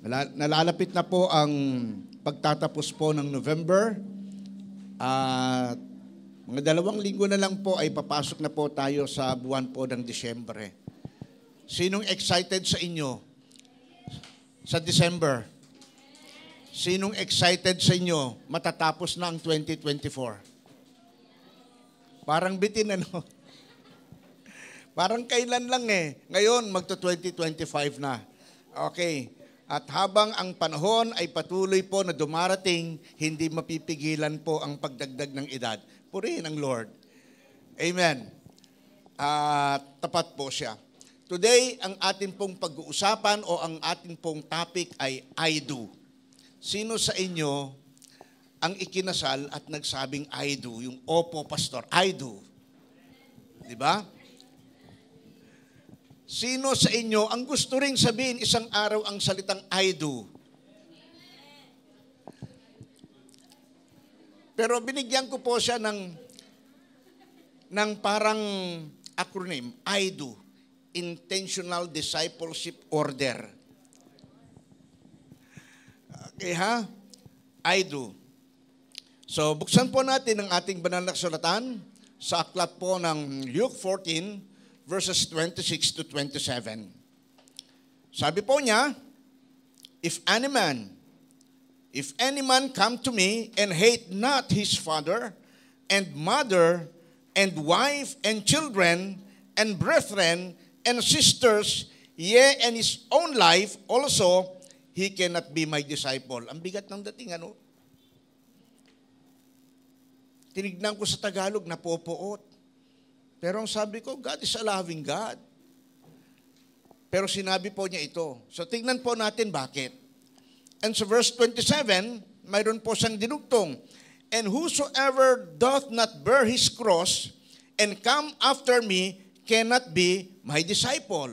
Nalalapit na po ang pagtatapos po ng November. At mga 2 linggo na lang po ay papasok na po tayo sa buwan po ng Disyembre. Sinong excited sa inyo sa December? Sinong excited sa inyo matatapos na ang 2024? Parang bitin ano? Parang kailan lang eh. Ngayon magto-2025 na. Okay. At habang ang panahon ay patuloy po na dumarating, hindi mapipigilan po ang pagdagdag ng edad. Purihin ang Lord. Amen. At tapat po siya. Today, ang atin pong pag-uusapan o ang atin pong topic ay I do. Sino sa inyo ang ikinasal at nagsabing I do? Yung opo, pastor, I do. Di ba? Sino sa inyo ang gusto ring sabihin isang araw ang salitang I do? Pero binigyan ko po siya ng parang acronym, I do. Intentional Discipleship Order. Okay ha? I do. So buksan po natin ang ating banal na kasulatan sa aklat po ng Luke 14, verses 26 to 27. Sabi po niya, If any man come to me and hate not his father and mother and wife and children and brethren and sisters, yea, and his own life also, he cannot be my disciple. Ang bigat ng dating, ano? Tinignan ko sa Tagalog, napopoot. Pero ang sabi ko, God is a loving God. Pero sinabi po niya ito. So tingnan po natin bakit. And sa verse 27, mayroon po siyang dinugtong. And whosoever doth not bear his cross and come after me cannot be my disciple.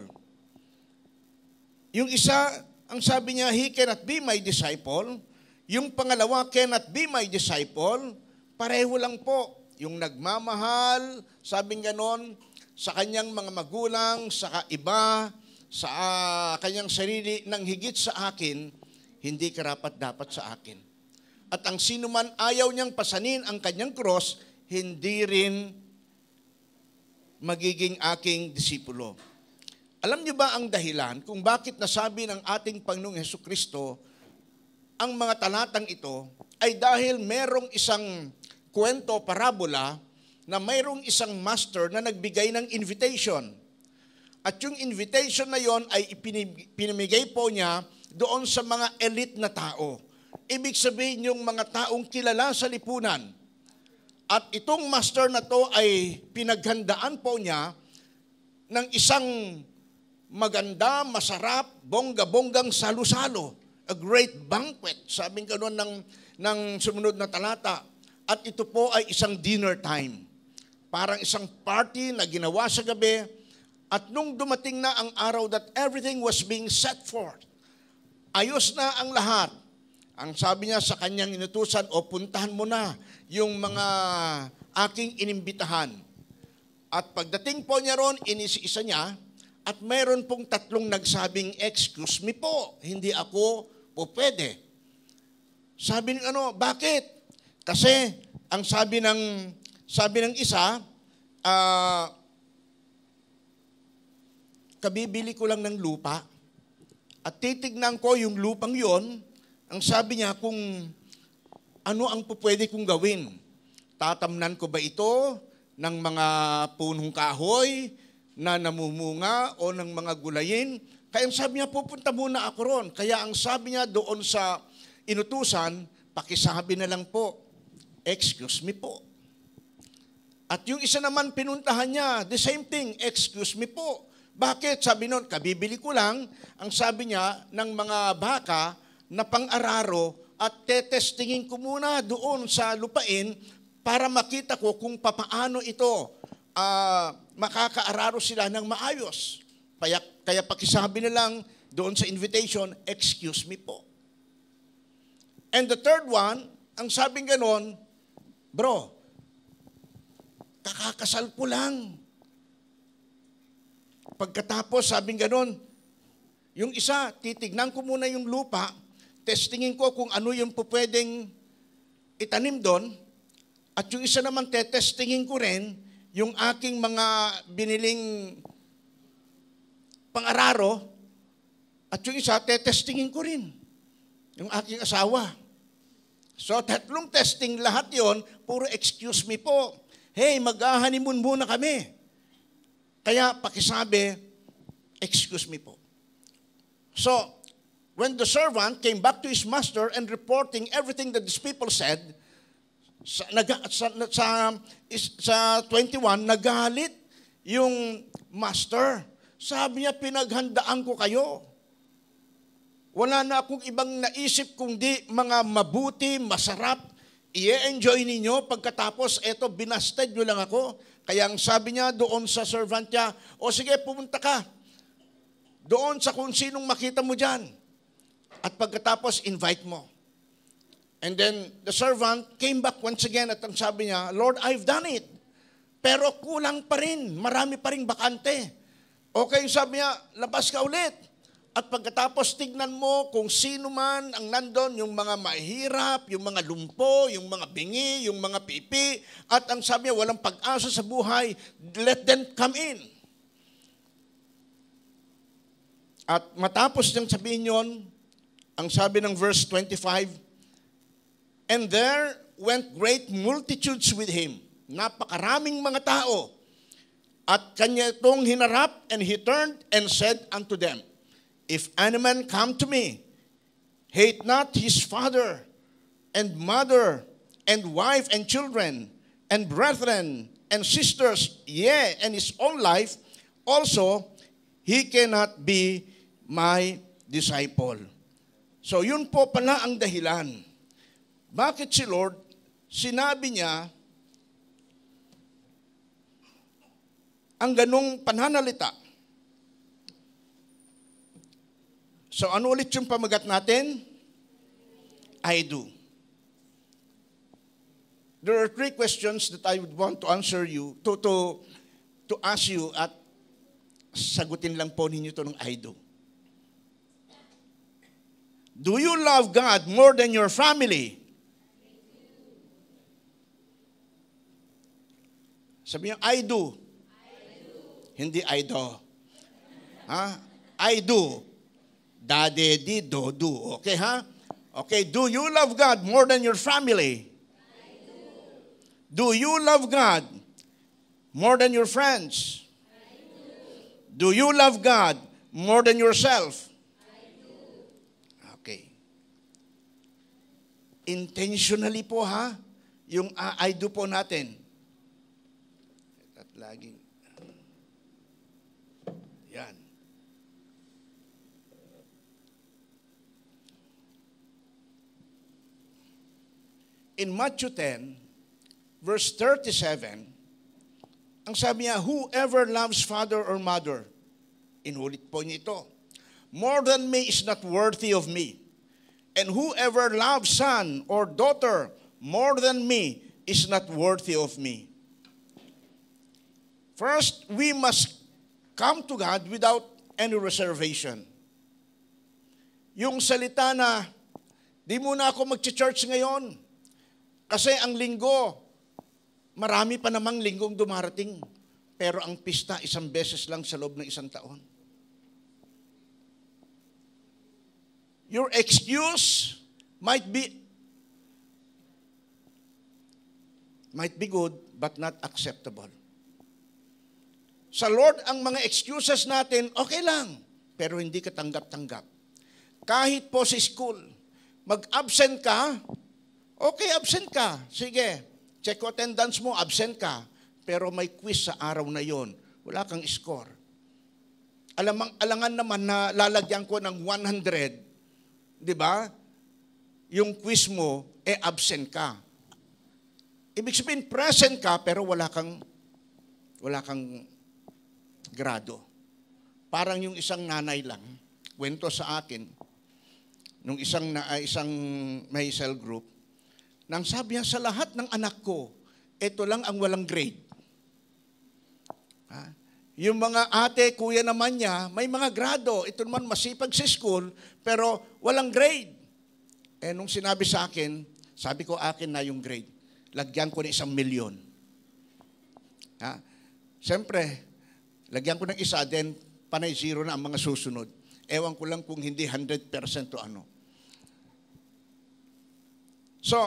Yung isa, ang sabi niya, he cannot be my disciple. Yung pangalawa, cannot be my disciple. Pareho lang po. Yung nagmamahal, sabing ganon, sa kanyang mga magulang, sa iba, sa kanyang sarili, nang higit sa akin, hindi karapat-dapat sa akin. At ang sino man ayaw niyang pasanin ang kanyang cross, hindi rin magiging aking disipulo. Alam niyo ba ang dahilan kung bakit nasabi ng ating Panginoong Hesukristo ang mga talatang ito ay dahil merong isang kwento, parabola, na mayroong isang master na nagbigay ng invitation. At yung invitation na yon ay pinamigay po niya doon sa mga elite na tao. Ibig sabihin yung mga taong kilala sa lipunan. At itong master na to ay pinaghandaan po niya ng isang maganda, masarap, bongga-bonggang salo-salo. A great banquet, sabing gano'n ng sumunod na talata. At ito po ay isang dinner time. Parang isang party na ginawa sa gabi. At nung dumating na ang araw that everything was being set forth, ayos na ang lahat. Ang sabi niya sa kanyang inutusan, o puntahan mo na yung mga aking inimbitahan. At pagdating po niya ron, inisi-isa niya, at mayroon pong 3 nagsabing, excuse me po, hindi ako po pwede. Sabi ng bakit? Kasi ang sabi ng isa, kabibili ko lang ng lupa at titignan ko yung lupang yon. Ang sabi niya kung ano ang pwede kong gawin. Tatamnan ko ba ito ng mga punong kahoy na namumunga o ng mga gulayin? Kaya ang sabi niya, pupunta muna ako ron. Kaya ang sabi niya doon sa inutusan, pakisabi na lang po, excuse me po. At yung isa naman pinuntahan niya, the same thing, excuse me po. Bakit? Sabi nun, kabibili ko lang, ang sabi niya, ng mga baka na pang-araro at tetestingin ko muna doon sa lupain para makita ko kung papaano ito makakaararo sila ng maayos. Kaya pakisabi na lang doon sa invitation, excuse me po. And the third one, ang sabing ganon, bro, kakakasal ko lang. Pagkatapos, sabing ganon, Yung isa, titignan ko muna yung lupa, testingin ko kung ano yung pwedeng itanim doon, at yung isa naman, testingin ko rin yung aking mga biniling pang-araro, at yung isa, testingin ko rin yung aking asawa. So, tatlong testing lahat yon, puro excuse me po. Hey, mag-honeymoon muna kami. Kaya pakisabi, excuse me po. So, when the servant came back to his master and reporting everything that these people said, sa 21, nagalit yung master. Sabi niya, pinaghandaan ko kayo. Wala na akong ibang naisip kundi mga mabuti, masarap, i-enjoy ninyo. Pagkatapos, eto, binasted nyo lang ako. Kaya ang sabi niya doon sa servant niya, o sige, pumunta ka. Doon sa kung sinong makita mo dyan. At pagkatapos, invite mo. And then, the servant came back once again at ang sabi niya, Lord, I've done it. Pero kulang pa rin. Marami pa rin bakante. Okay, sabi niya, labas ka ulit. At pagkatapos tignan mo kung sino man ang nandun, yung mga mahirap, yung mga lumpo, yung mga bingi, yung mga pipi, at ang sabi niya, walang pag-asa sa buhay, let them come in. At matapos niyang sabihin yun, ang sabi ng verse 25, and there went great multitudes with him. Napakaraming mga tao. At kanya itong hinarap, and he turned and said unto them, if any man come to me, hate not his father and mother and wife and children and brethren and sisters, yea, and his own life, also he cannot be my disciple. So yun po pala ang dahilan. Bakit si Lord, sinabi niya ang ganong pananalita? So ano ulit yung pamagat natin? I do. There are 3 questions that I would want to answer you, to ask you, at sagutin lang po ninyo ito ng I do. Do you love God more than your family? Sabi niyo, I do. Hindi I do. Ha? I do. Dade, di, do, do. Okay, ha? Okay, do you love God more than your family? I do. Do you love God more than your friends? I do. Do you love God more than yourself? I do. Okay. Intentionally po, ha? Yung I do po natin. At laging, yan. In Matthew 10, verse 37, ang sabi niya, whoever loves father or mother, inulit po niya ito, more than me is not worthy of me. And whoever loves son or daughter more than me is not worthy of me. First, we must come to God without any reservation. Yung salita na, di muna ako mag-church ngayon. Kasi ang linggo, marami pa namang linggong dumarating. Pero ang pista, 1 beses lang sa loob ng 1 taon. Your excuse might be good, but not acceptable. Sa Lord, ang mga excuses natin, okay lang, pero hindi ka tanggap-tanggap. Kahit po sa school, mag-absent ka, okay, absent ka. Sige, check attendance mo, absent ka. Pero may quiz sa araw na yon. Wala kang score. Alangan naman na lalagyan ko ng 100, di ba? Yung quiz mo, absent ka. Ibig sabihin, present ka, pero wala kang grado. Parang yung isang nanay lang, kwento sa akin, nung isang may cell group, nang sabi niya, sa lahat ng anak ko, ito lang ang walang grade. Yung mga ate, kuya naman niya, may mga grado. Ito naman masipag sa school, pero walang grade. Eh, nung sinabi sa akin, sabi ko, akin na yung grade. Lagyan ko ng 1,000,000. Ha? Siyempre, lagyan ko ng isa, then panay zero na ang mga susunod. Ewan ko lang kung hindi 100% o ano. So,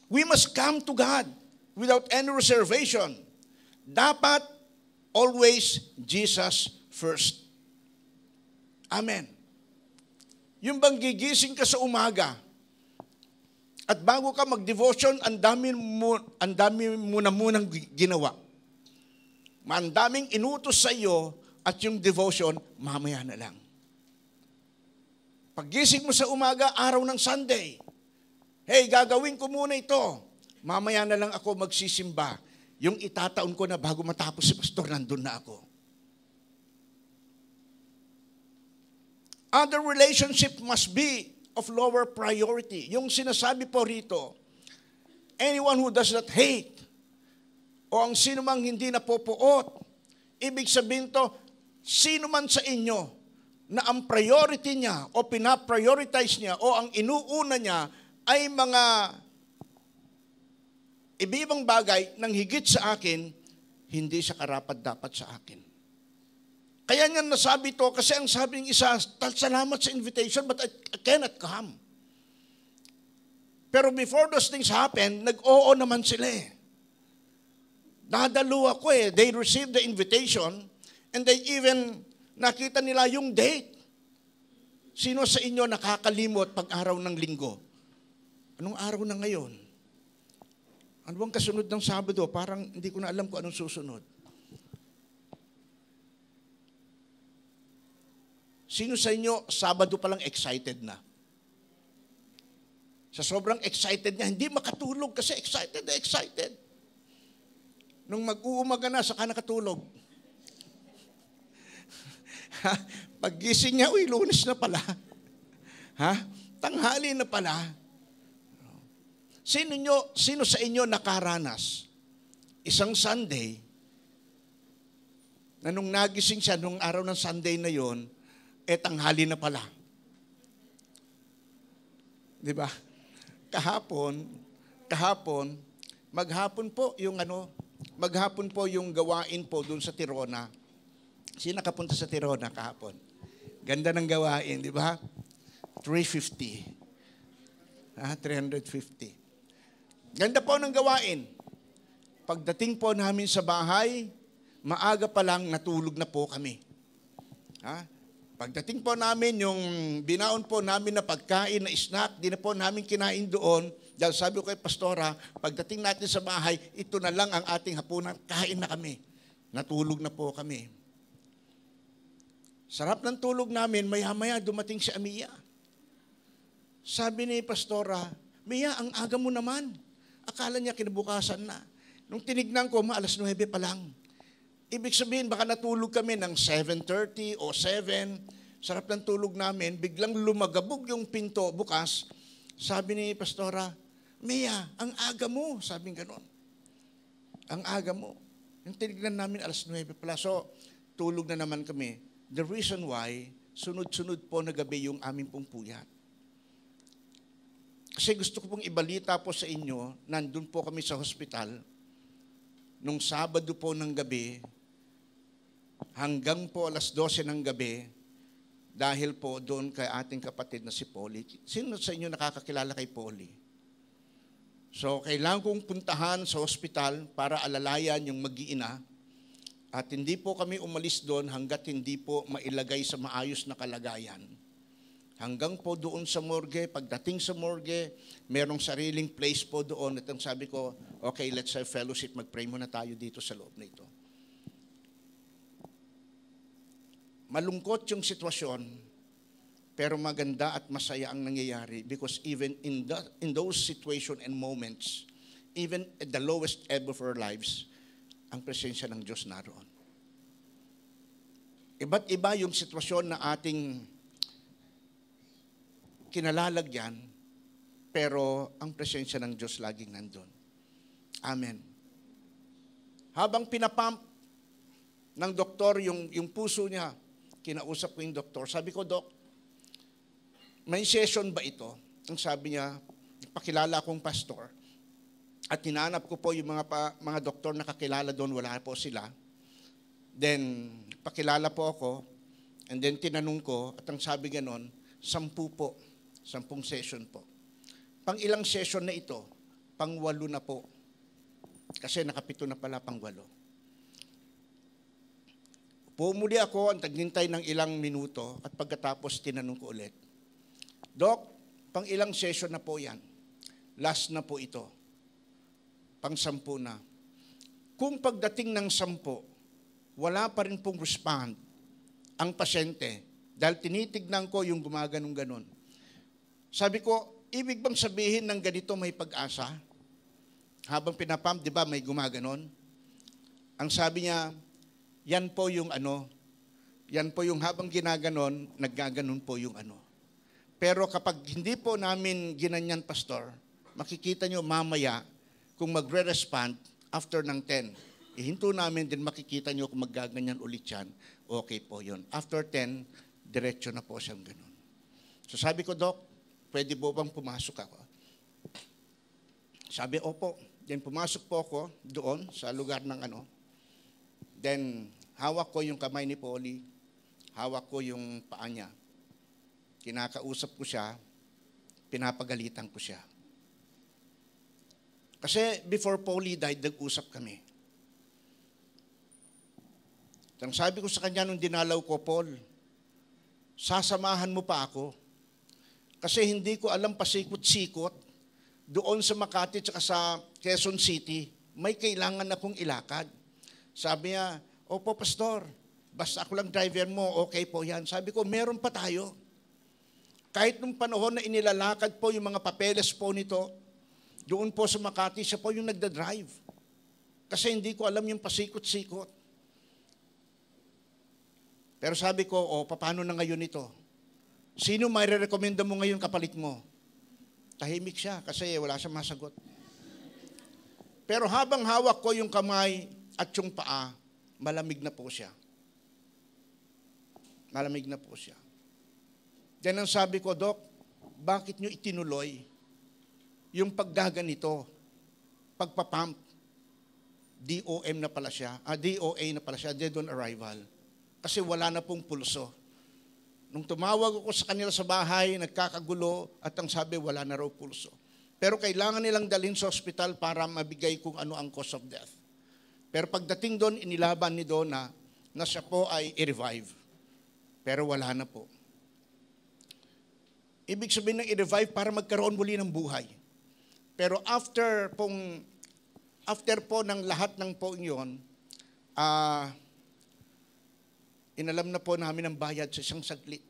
we must come to God without any reservation. Dapat always Jesus first. Amen. Yung bang gigising ka sa umaga at bago ka mag-devotion, ang dami mo na munang ginawa. Ang daming inutos sa iyo at yung devotion, mamaya na lang. Paggising mo sa umaga, araw ng Sunday, hey, gagawin ko muna ito. Mamaya na lang ako magsisimba. Yung itataon ko na bago matapos si pastor, nandun na ako. Other relationship must be of lower priority. Yung sinasabi po rito, anyone who does not hate, o ang sino mang hindi napopuot, ibig sabihin to, sino man sa inyo na ang priority niya o pinaprioritize niya o ang inuuna niya ay mga ibibang bagay nang higit sa akin, hindi siya karapat-dapat sa akin. Kaya nga nasabi to, kasi ang sabi ng isa, salamat sa invitation, but I cannot come. Pero before those things happen, nag-oo naman sila eh. Dadalo ako eh. They received the invitation, and they even nakita nila yung date. Sino sa inyo nakakalimot pag araw ng linggo? Anong araw na ngayon? Ano bang kasunod ng Sabado? Parang hindi ko na alam kung anong susunod. Sino sa inyo, Sabado pa lang excited na? Sa sobrang excited niya, hindi makatulog kasi excited na excited. Nung mag-uumaga na, saka nakatulog. Paggising niya, uy, Lunes na pala. Ha? Tanghali na pala. Sino sa inyo nakaranas isang Sunday na nung nagising siya nung araw ng Sunday na yon, tanghali na pala. Di ba? Kahapon, maghapon po yung gawain po doon sa Tirona. Sino nakapunta sa Tirona kahapon? Ganda ng gawain, di ba? 350. 350. Ganda po ng gawain. Pagdating po namin sa bahay, maaga pa lang natulog na po kami. Pagdating po namin, yung binaon po namin na pagkain, na snack, di na po namin kinain doon. Dahil sabi ko kay Pastora, pagdating natin sa bahay, ito na lang ang ating hapunan, kain na kami. Natulog na po kami. Sarap ng tulog namin, maya-maya dumating si Amia. Sabi ni Pastora, Mia, ang aga mo naman. Akala niya kinabukasan na. Nung tinignan ko, alas 9 pa lang. Ibig sabihin, baka natulog kami ng 7:30 o 7. Sarap ng tulog namin. Biglang lumagabog yung pinto bukas. Sabi ni Pastora, Mia, ang aga mo. Sabi gano'n. Ang aga mo. Yung tinignan namin, alas 9 pala. So, tulog na naman kami. The reason why, sunod-sunod po na gabi yung aming pong puyat. Kasi gusto ko pong ibalita po sa inyo, nandun po kami sa hospital, nung Sabado po ng gabi, hanggang po alas 12 ng gabi, dahil po doon kay ating kapatid na si Polly. Sino sa inyo nakakakilala kay Polly? So, kailangan kong puntahan sa hospital para alalayan yung mag-iina, at hindi po kami umalis doon hanggat hindi po mailagay sa maayos na kalagayan. Hanggang po doon sa morgue, pagdating sa morgue, merong sariling place po doon. At ang sabi ko, okay, let's have fellowship, mag-pray muna tayo dito sa loob na ito. Malungkot yung sitwasyon, pero maganda at masaya ang nangyayari because even in those situation and moments, even at the lowest ebb of our lives, ang presensya ng Diyos naroon. Iba't iba yung sitwasyon na ating kinalalagyan, pero ang presensya ng Diyos laging nandun. Amen. Habang pinapump ng doktor yung puso niya. Kinausap ko yung doktor. Sabi ko, Dok, may session ba ito? Ang sabi niya, pakilala akong pastor. At hinanap ko po yung mga doktor na kakilala doon, wala po sila. Then, pakilala po ako. And then, tinanong ko, at ang sabi ganon, 10 po. 10 session po. Pang ilang session na ito? Pang 8 na po. Kasi nakapito na pala pang 8. Pumuli ako, ang taghintay ng ilang minuto, at pagkatapos tinanong ko ulit, Dok, pang ilang session na po yan? Last na po ito. Pang 10 na. Kung pagdating ng 10, wala pa rin pong respond ang pasyente dahil tinitignan ko yung gumaganong-ganon. Sabi ko, ibig bang sabihin ng ganito may pag-asa? Habang pinapump, di ba, may gumaganon? Ang sabi niya, yan po yung habang ginaganon, naggaganon po yung ano. Pero kapag hindi po namin ginanyan, Pastor, makikita nyo mamaya kung magre-respond after ng 10. Ihinto namin din makikita nyo kung maggaganyan ulit yan. Okay po yun. After 10, diretso na po siyang ganun. So sabi ko, Dok, pwede po bang pumasok ako? Sabi, opo. Then pumasok po ako doon sa lugar ng ano. Then hawak ko yung kamay ni Polly. Hawak ko yung paa niya. Kinakausap ko siya. Pinapagalitan ko siya. Kasi before Polly died, nag-usap kami. Ang sabi ko sa kanya nung dinalaw ko, Paul, sasamahan mo pa ako. Kasi hindi ko alam pasikot-sikot doon sa Makati at sa Quezon City. May kailangan akong ilakad. Sabi niya, opo, Pastor, basta ako lang driver mo, okay po yan. Sabi ko, meron pa tayo. Kahit nung panahon na inilalakad po yung mga papeles po nito, doon po sa Makati, siya po yung nagda-drive. Kasi hindi ko alam yung pasikot-sikot. Pero sabi ko, paano na ngayon ito? Sino may re-recommenda mo ngayon kapalit mo? Tahimik siya kasi wala siyang masagot. Pero habang hawak ko yung kamay at yung paa, malamig na po siya. Malamig na po siya. Then ang sabi ko, Dok, bakit nyo itinuloy yung paggaganito, pagpapump? DOA na pala siya, dead on arrival. Kasi wala na pong pulso. Nung tumawag ako sa kanila sa bahay, nagkakagulo, at ang sabi, wala na raw pulso. Pero kailangan nilang dalhin sa ospital para mabigay kung ano ang cause of death. Pero pagdating doon, inilaban ni Donna na siya po ay i-revive. Pero wala na po. Ibig sabihin ng i-revive para magkaroon muli ng buhay. Pero after po ng lahat ng po yun, inalam na po namin ang bayad sa isang saglit.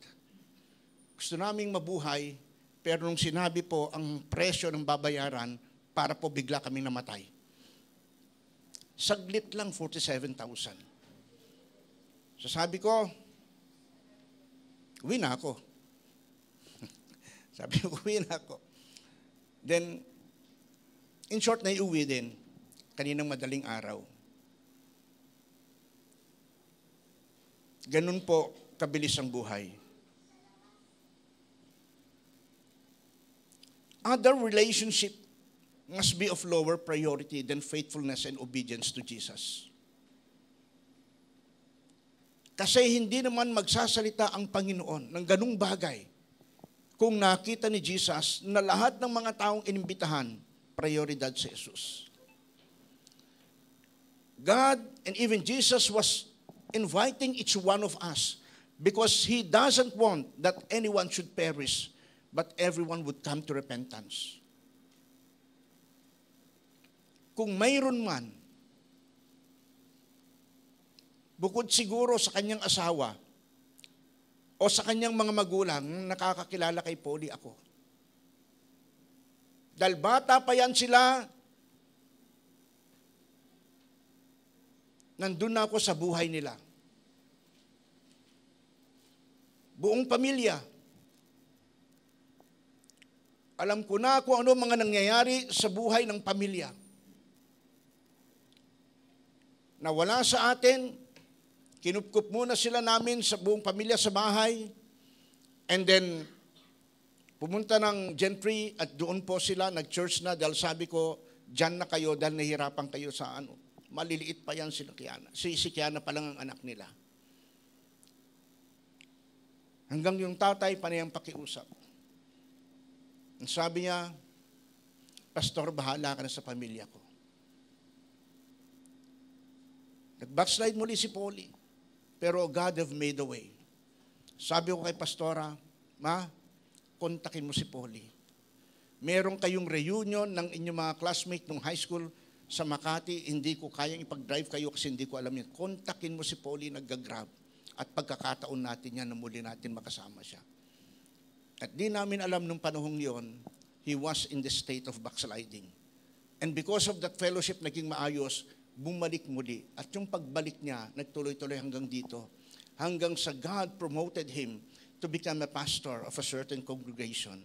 Gusto naming mabuhay, pero nung sinabi po ang presyo ng babayaran, para po bigla kaming namatay. Saglit lang, 47,000. So sabi ko, uwi na ako. Sabi ko, uwi na ako. Then, in short, naiuwi din, kaninang madaling araw. Ganun po kabilis ang buhay. Other relationship must be of lower priority than faithfulness and obedience to Jesus. Kasi hindi naman magsasalita ang Panginoon ng ganung bagay kung nakita ni Jesus na lahat ng mga taong inimbitahan, prioridad sa Jesus. God and even Jesus was inviting each one of us because He doesn't want that anyone should perish, but everyone would come to repentance. Kung mayroon man, bukod siguro sa kanyang asawa o sa kanyang mga magulang, nakakakilala kay Polly ako. Dahil bata pa yan sila, nandun na ako sa buhay nila. Buong pamilya. Alam ko na kung ano mga nangyayari sa buhay ng pamilya. Na wala sa atin, Kinupkup muna sila namin sa buong pamilya sa bahay. And then, pumunta ng gentry at doon po sila, nag-church na dahil sabi ko, dyan na kayo dahil nahihirapan kayo sa ano. Maliliit pa yan si Kiana. Si Kiana pa lang ang anak nila. Hanggang yung tatay, panayang pakiusap. Ang sabi niya, Pastor, bahala ka na sa pamilya ko. Nag-backslide muli si Polly. Pero God have made a way. Sabi ko kay Pastora, Ma, kontakin mo si Polly. Meron kayong reunion ng inyong mga classmate nung high school sa Makati, hindi ko kayang ipag-drive kayo kasi hindi ko alam yan. Kontakin mo si Polly, nag-grab. At pagkakataon natin yan na muli natin makasama siya. At di namin alam nung panahong yon, he was in the state of backsliding. And because of that fellowship naging maayos, bumalik muli. At yung pagbalik niya, nagtuloy-tuloy hanggang dito. Hanggang sa God promoted him to become a pastor of a certain congregation.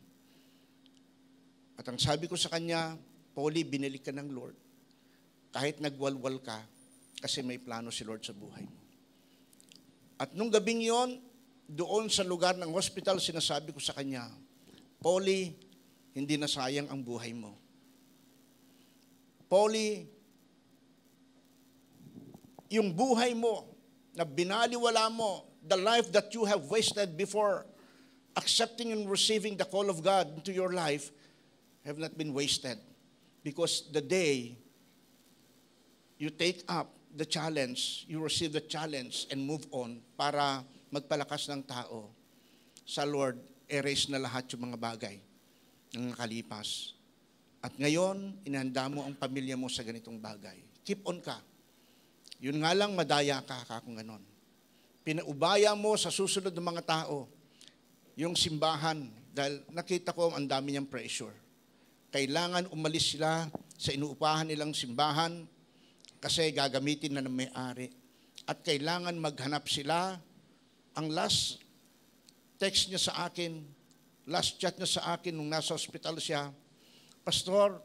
At ang sabi ko sa kanya, Polly, binili ka ng Lord. Kahit nagwalwal ka, kasi may plano si Lord sa buhay mo. At nung gabing yon, doon sa lugar ng hospital, sinasabi ko sa kanya, Polly, hindi na sayang ang buhay mo. Polly, yung buhay mo na binaliwala mo, the life that you have wasted before accepting and receiving the call of God into your life have not been wasted. Because the day you take up the challenge, you receive the challenge and move on para magpalakas ng tao, sa Lord, erase na lahat yung mga bagay ng nakalipas. At ngayon, inahanda mo ang pamilya mo sa ganitong bagay. Keep on ka. Yun nga lang, madaya ka kung ganon. Pinaubaya mo sa susunod ng mga tao yung simbahan dahil nakita ko ang dami niyang pressure. Kailangan umalis sila sa inuupahan nilang simbahan kasi gagamitin na ng may-ari. At kailangan maghanap sila. Ang last text niya sa akin, last chat niya sa akin nung nasa hospital siya, Pastor,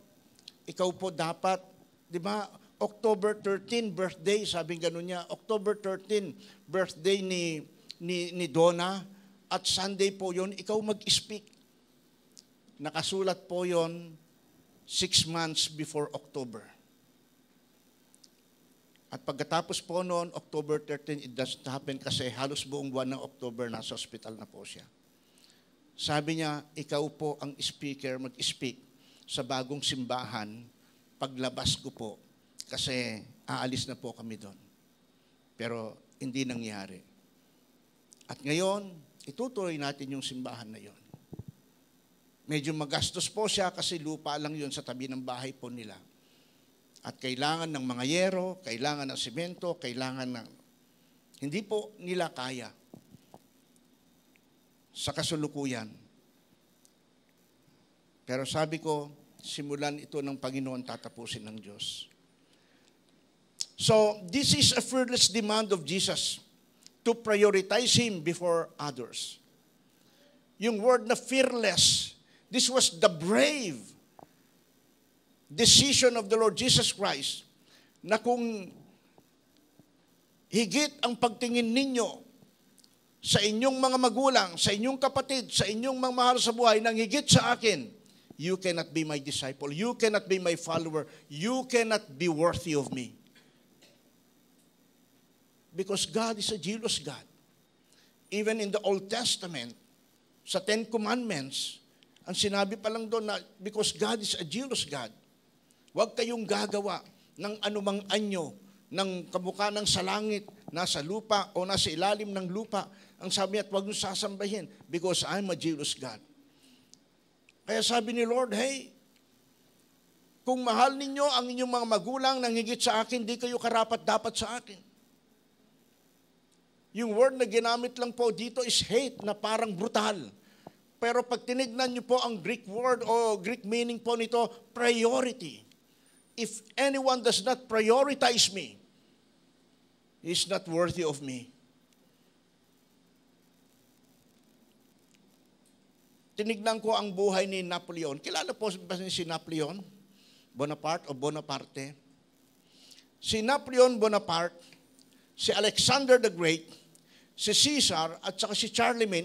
ikaw po dapat, di ba, October 13, birthday, sabi gano'n niya, October 13, birthday ni Donna, at Sunday po yon, ikaw mag-speak. Nakasulat po yon 6 months before October. At pagkatapos po noon, October 13, it doesn't happen kasi halos buong buwan ng October nasa hospital na po siya. Sabi niya, ikaw po ang speaker, mag-speak sa bagong simbahan, paglabas ko po, kasi aalis na po kami doon. Pero hindi nangyari. At ngayon, itutuloy natin yung simbahan na yon. Medyo magastos po siya kasi lupa lang yon sa tabi ng bahay po nila. At kailangan ng mga yero, kailangan ng simento, kailangan ng... Hindi po nila kaya sa kasulukuyan. Pero sabi ko, simulan ito ng Panginoon, tatapusin ng Diyos. So, this is a fearless demand of Jesus to prioritize Him before others. Yung word na fearless, this was the brave decision of the Lord Jesus Christ na kung higit ang pagtingin ninyo sa inyong mga magulang, sa inyong kapatid, sa inyong mga mahal sa buhay, nang higit sa akin, you cannot be my disciple, you cannot be my follower, you cannot be worthy of me. Because God is a jealous God. Even in the Old Testament, sa Ten Commandments, ang sinabi pa lang doon na because God is a jealous God, huwag kayong gagawa ng anumang anyo ng kamukha ng sa langit, nasa lupa o nasa ilalim ng lupa. Ang sabi niya, huwag nyo sasambahin because I'm a jealous God. Kaya sabi ni Lord, hey, kung mahal ninyo ang inyong mga magulang nang higit sa akin, di kayo karapat-dapat sa akin. Yung word na ginamit lang po dito is hate, na parang brutal. Pero pag tinignan niyo po ang Greek word o Greek meaning po nito, priority. If anyone does not prioritize me, he is not worthy of me. Tinignan ko ang buhay ni Napoleon. Kilala po ba si Napoleon Bonaparte o Bonaparte? Si Napoleon Bonaparte, si Alexander the Great, si Caesar, at saka si Charlemagne.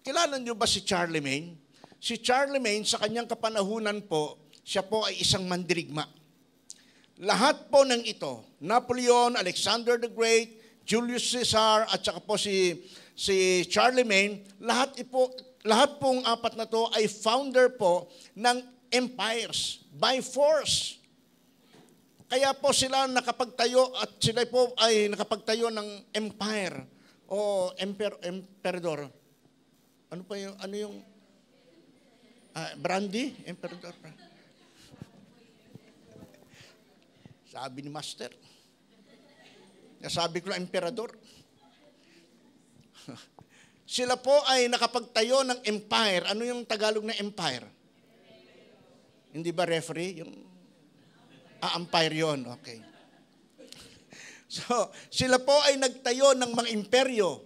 Kilala niyo ba si Charlemagne? Si Charlemagne, sa kanyang kapanahunan po, siya po ay isang mandirigma. Lahat po ng ito, Napoleon, Alexander the Great, Julius Caesar, at saka po si Charlemagne, lahat pong apat na to ay founder po ng empires by force. Kaya po sila nakapagtayo at sila po ay nakapagtayo ng empire o emperador. Ano pa yung, brandy? Emperador. Sabi ni Master. Sabi ko na emperador. Sila po ay nakapagtayo ng empire. Ano yung Tagalog na empire? Hindi ba referee? Yung umpire yun. Okay. So, sila po ay nagtayo ng mga imperyo.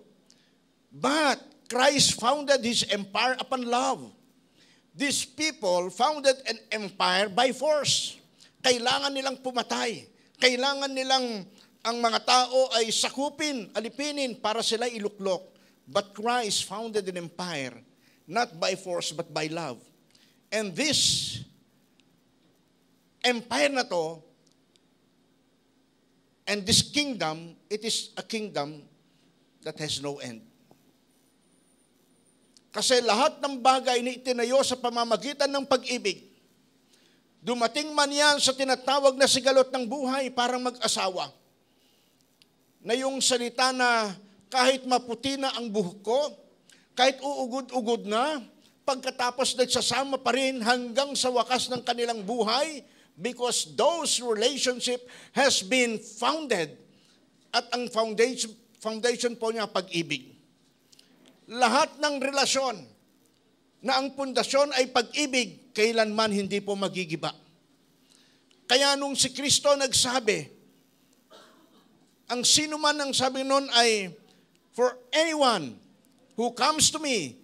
But Christ founded His empire upon love. These people founded an empire by force. Kailangan nilang pumatay. Kailangan nilang ang mga tao ay sakupin, alipinin para sila iluklok. But Christ founded an empire, not by force but by love. And this empire na to, and this kingdom, it is a kingdom that has no end. Kasi lahat ng bagay na itinayo sa pamamagitan ng pag-ibig, dumating man yan sa tinatawag na sigalot ng buhay para mag-asawa, na yung salita na kahit maputi na ang buhok ko, kahit uugod-ugod na, pagkatapos nagsasama pa rin hanggang sa wakas ng kanilang buhay, because those relationship has been founded, at ang foundation po niya pag-ibig. Lahat ng relasyon na ang pundasyon ay pag-ibig, kailanman hindi po magigiba. Kaya nung si Kristo nagsabi, ang sino man ang sabi nun ay, for anyone who comes to me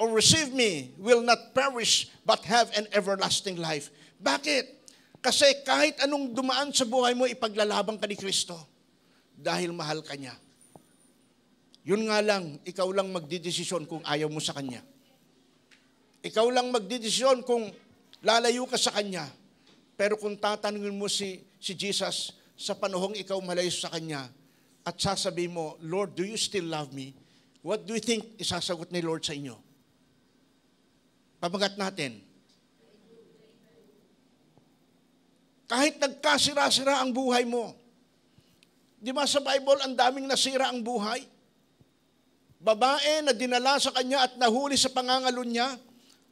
or receive me will not perish but have an everlasting life. Bakit? Kasi kahit anong dumaan sa buhay mo, ipaglalaban ka ni Kristo dahil mahal ka niya. Yun nga lang, ikaw lang magdidesisyon kung ayaw mo sa Kanya. Ikaw lang magdidesisyon kung lalayo ka sa Kanya. Pero kung tatanungin mo si Jesus sa panahong ikaw malayo sa Kanya at sasabihin mo, Lord, do you still love me? What do you think isasagot ni Lord sa inyo? Pamagat natin. Kahit nagkasira-sira ang buhay mo. Di ba sa Bible, ang daming nasira ang buhay? Babae na dinala sa kanya at nahuli sa pangangalo niya,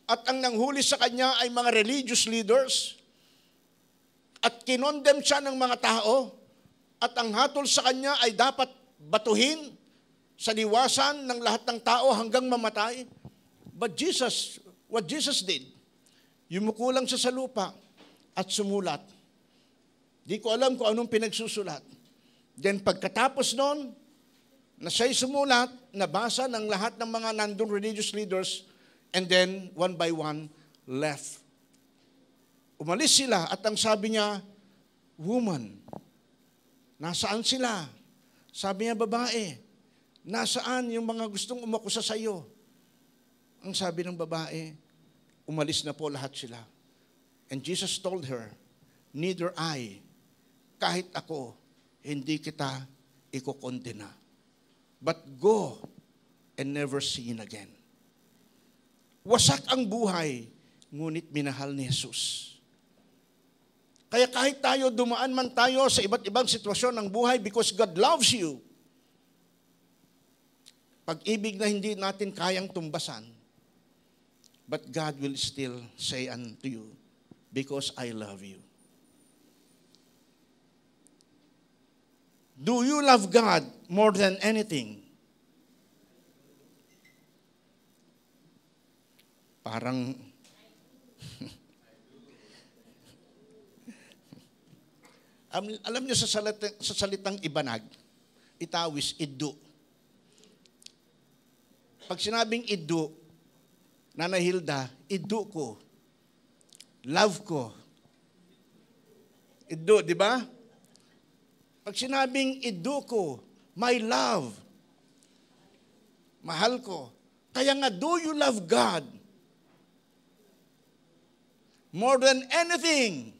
at ang nanghuli sa kanya ay mga religious leaders, at kinondem siya ng mga tao, at ang hatol sa kanya ay dapat batuhin sa liwasan ng lahat ng tao hanggang mamatay. But what Jesus did, yumuko lang siya sa lupa at sumulat. Di ko alam kung anong pinagsusulat. Then pagkatapos noon, na siya'y sumulat, nabasa ng lahat ng mga nandung religious leaders, and then one by one, left. Umalis sila at ang sabi niya, woman, nasaan sila? Sabi niya, babae, nasaan yung mga gustong umakusa sa iyo? Ang sabi ng babae, umalis na po lahat sila. And Jesus told her, neither I, kahit ako, hindi kita ikukondena. But go and never sin again. Wasak ang buhay, ngunit minahal ni Jesus. Kaya kahit tayo, dumaan man tayo sa iba't ibang sitwasyon ng buhay, because God loves you, pag-ibig na hindi natin kayang tumbasan, but God will still say unto you, because I love you. Do you love God more than anything? Parang alam niyo sa salitang ibanag, itawis, iddu. Pag sinabing iddu, Nana Hilda, iddu ko. Love ko. Iddu, di ba? Pag sinabing iddu ko, My love. Mahal ko. Kaya nga, do you love God? More than anything,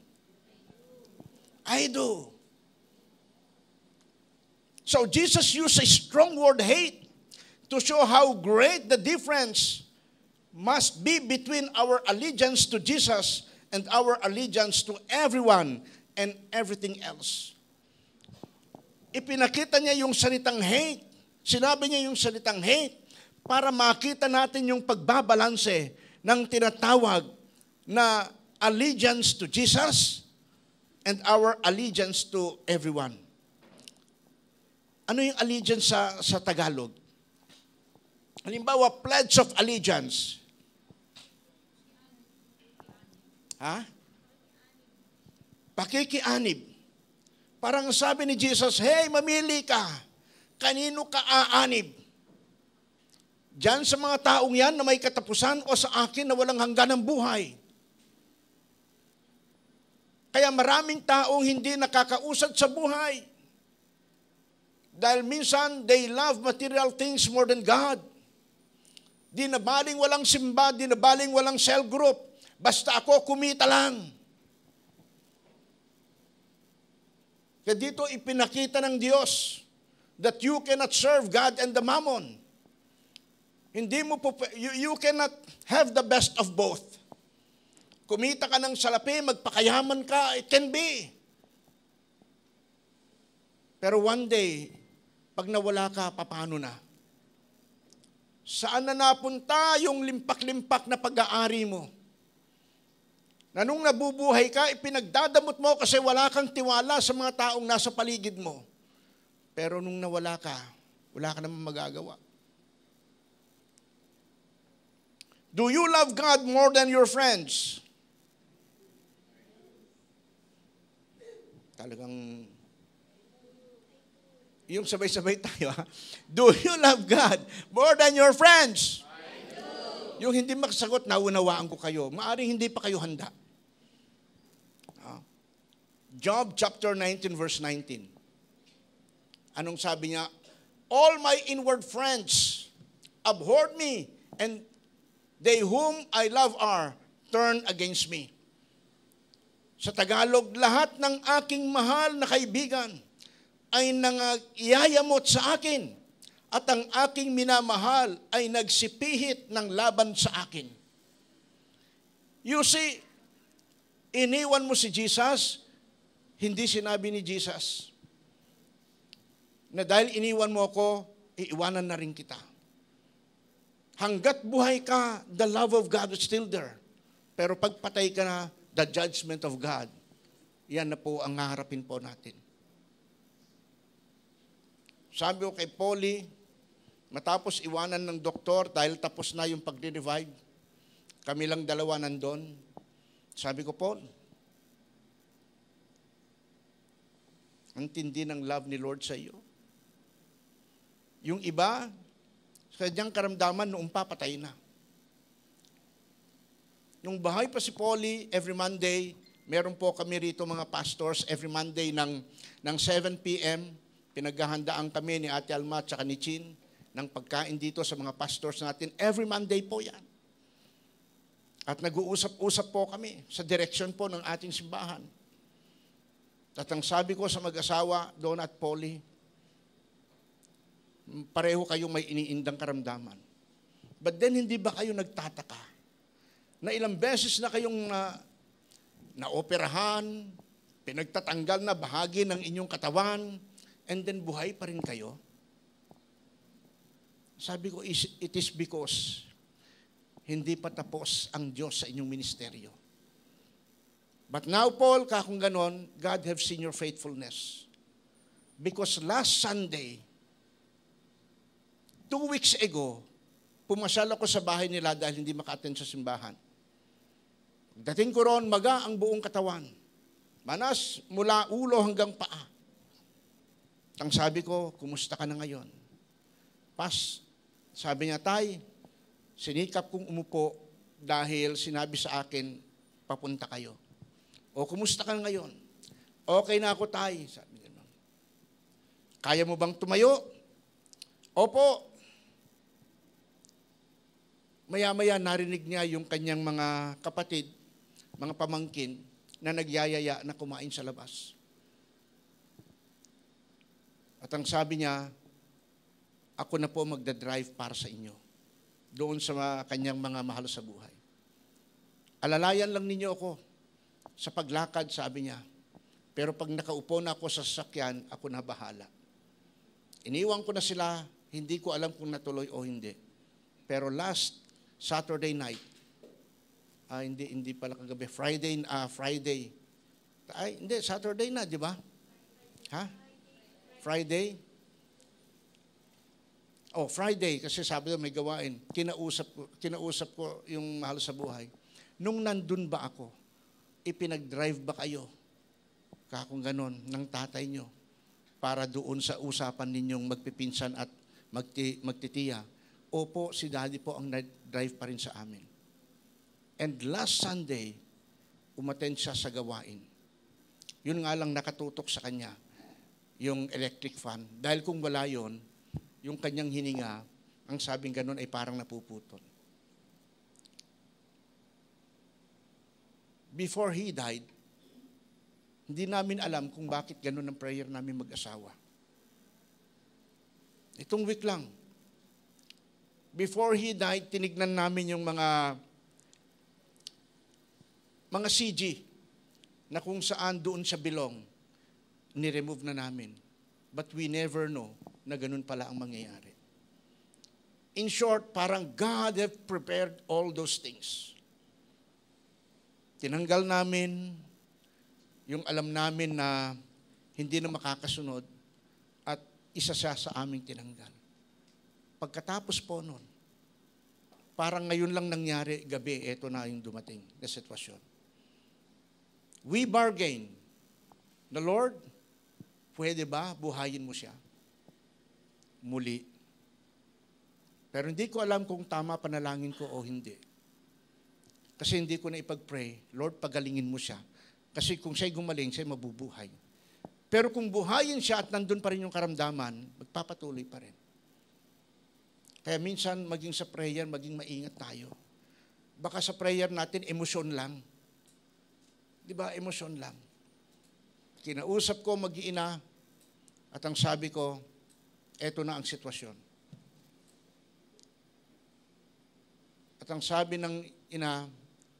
I do. So Jesus used a strong word, hate, to show how great the difference must be between our allegiance to Jesus and our allegiance to everyone and everything else. Ipinakita niya yung salitang hate. Sinabi niya yung salitang hate para makita natin yung pagbabalanse ng tinatawag na allegiance to Jesus and our allegiance to everyone. Ano yung allegiance sa Tagalog? Halimbawa, pledge of allegiance. Pakikianib. Parang sabi ni Jesus, hey, mamili ka. Kanino ka aanib? Diyan sa mga taong yan na may katapusan o sa akin na walang hangganang buhay. Kaya maraming taong hindi nakakausad sa buhay. Dahil minsan, they love material things more than God. Di na baling walang simba, di na baling walang cell group. Basta ako kumita lang. Kaya dito ipinakita ng Diyos that you cannot serve God and the mammon. Hindi mo you cannot have the best of both. Kumita ka ng salapi, magpakayaman ka, it can be. Pero one day, pag nawala ka, paano na? Saan na napunta yung limpak-limpak na pag-aari mo? Na nung nabubuhay ka, ipinagdadamot mo kasi wala kang tiwala sa mga taong nasa paligid mo. Pero nung nawala ka, wala ka naman magagawa. Do you love God more than your friends? Talagang, yung sabay-sabay tayo, ha? Do you love God more than your friends? I do. Yung hindi makasagot, naunawaan ko kayo. Maaring hindi pa kayo handa. Job chapter 19 verse 19. Anong sabi niya? All my inward friends abhorred me, and they whom I love are turned against me. Sa Tagalog, lahat ng aking mahal na kaibigan ay nangiyayamot sa akin, at ang aking minamahal ay nagsipihit ng laban sa akin. You see, iniwan mo si Jesus, hindi sinabi ni Jesus na dahil iniwan mo ako, iiwanan na rin kita. Hanggat buhay ka, the love of God is still there. Pero pag patay ka na, the judgment of God, yan na po ang haharapin po natin. Sabi ko kay Polly, matapos iwanan ng doktor dahil tapos na yung pagre-revive, kami lang dalawa nandun. Sabi ko, Paul, ang tindi ng love ni Lord sa iyo. Yung iba, sa kanyang karamdaman noong papatay na. Nung bahay pa si Polly, every Monday, meron po kami rito mga pastors, every Monday ng 7 p.m., pinaghahandaan kami ni Ate Alma at ni Chin ng pagkain dito sa mga pastors natin. Every Monday po yan. At nag-uusap-usap po kami sa direksyon po ng ating simbahan. At ang sabi ko sa mag-asawa, Donna at Polly, pareho kayong may iniindang karamdaman. But then, hindi ba kayo nagtataka na ilang beses na kayong naoperahan, pinagtatanggal na bahagi ng inyong katawan, and then buhay pa rin kayo? Sabi ko, it is because hindi pa tapos ang Diyos sa inyong ministeryo. But now, Paul, kung ganon, God have seen your faithfulness. Because last Sunday, 2 weeks ago, pumasyal ako sa bahay nila dahil hindi maka-attend sa simbahan. Dating ko roon, maga ang buong katawan. Manas, mula ulo hanggang paa. Ang sabi ko, kumusta ka na ngayon? Sabi niya, Tay, sinikap kong umupo dahil sinabi sa akin, papunta kayo. O, kumusta ka ngayon? Okay na ako, Tay. Sabi niya. Kaya mo bang tumayo? Opo. Maya-maya narinig niya yung kanyang mga kapatid, mga pamangkin, na nagyayaya na kumain sa labas. At ang sabi niya, ako na po magdadrive para sa inyo. Doon sa kanyang mga mahal sa buhay. Alalayan lang ninyo ako sa paglakad, sabi niya. Pero pag nakaupo na ako sa sasakyan, ako na bahala. Iniwan ko na sila, hindi ko alam kung natuloy o hindi. Pero last Saturday night, hindi pala kagabi, Friday, hindi, Saturday na, di ba? Ha? Friday? Friday, kasi sabi ko may gawain. Kinausap ko yung mahal sa buhay. Nung nandun ba ako, ipinag-drive ba kayo? Kakong ganon, ng tatay nyo, para doon sa usapan ninyong magpipinsan at magtitiya. Opo, si daddy po ang drive pa rin sa amin. And last Sunday, umattend siya sa gawain. Yun nga lang nakatutok sa kanya, yung electric fan. Dahil kung wala yun, yung kanyang hininga, ang sabing ganon ay parang napuputol. Before he died, hindi namin alam kung bakit ganon ang prayer namin mag-asawa. Itong week lang, before he died, tinignan namin yung mga CG na kung saan doon sa bilong, ni-remove na namin. But we never know na ganun pala ang mangyayari. In short, parang God have prepared all those things. Tinanggal namin yung alam namin na hindi na makakasunod at isa siya sa aming tinanggal. Pagkatapos po nun, parang ngayon lang nangyari, gabi, eto na yung dumating na sitwasyon. We bargain. The Lord, pwede ba buhayin mo siya? Muli. Pero hindi ko alam kung tama panalangin ko o hindi. Kasi hindi ko na ipag-pray, Lord, pagalingin mo siya. Kasi kung siya'y gumaling, siya'y mabubuhay. Pero kung buhayin siya at nandun pa rin yung karamdaman, magpapatuloy pa rin. Kaya minsan, maging sa prayer, maging maingat tayo. Baka sa prayer natin, emosyon lang. Di ba, emosyon lang. Kinausap ko mag-iina at ang sabi ko, eto na ang sitwasyon. At ang sabi ng ina,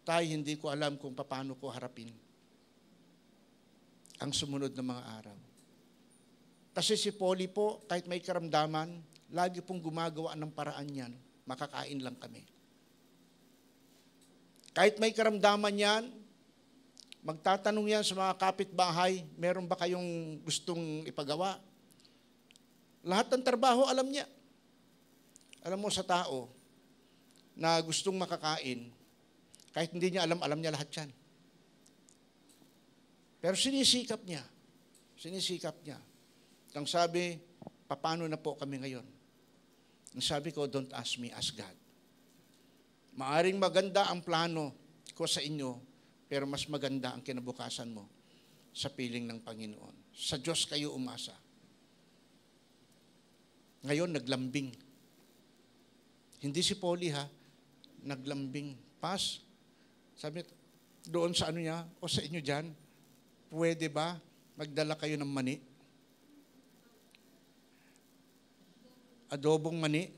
tay, hindi ko alam kung paano ko harapin ang sumunod na mga araw. Kasi si Polly po, kahit may karamdaman, lagi pong gumagawa ng paraan yan, makakain lang kami. Kahit may karamdaman yan, magtatanong yan sa mga kapitbahay, meron ba kayong gustong ipagawa? Lahat ng trabaho alam niya. Alam mo sa tao na gustong makakain, kahit hindi niya alam, alam niya lahat yan. Pero sinisikap niya. Sinisikap niya. Ang sabi, paano na po kami ngayon? Ang sabi ko, don't ask me, ask God. Maaring maganda ang plano ko sa inyo, pero mas maganda ang kinabukasan mo sa piling ng Panginoon. Sa Diyos kayo umasa. Ngayon, naglambing. Hindi si Polly ha, naglambing. Pas, sabi doon sa ano niya, o sa inyo dyan, pwede ba magdala kayo ng mani? Adobong mani.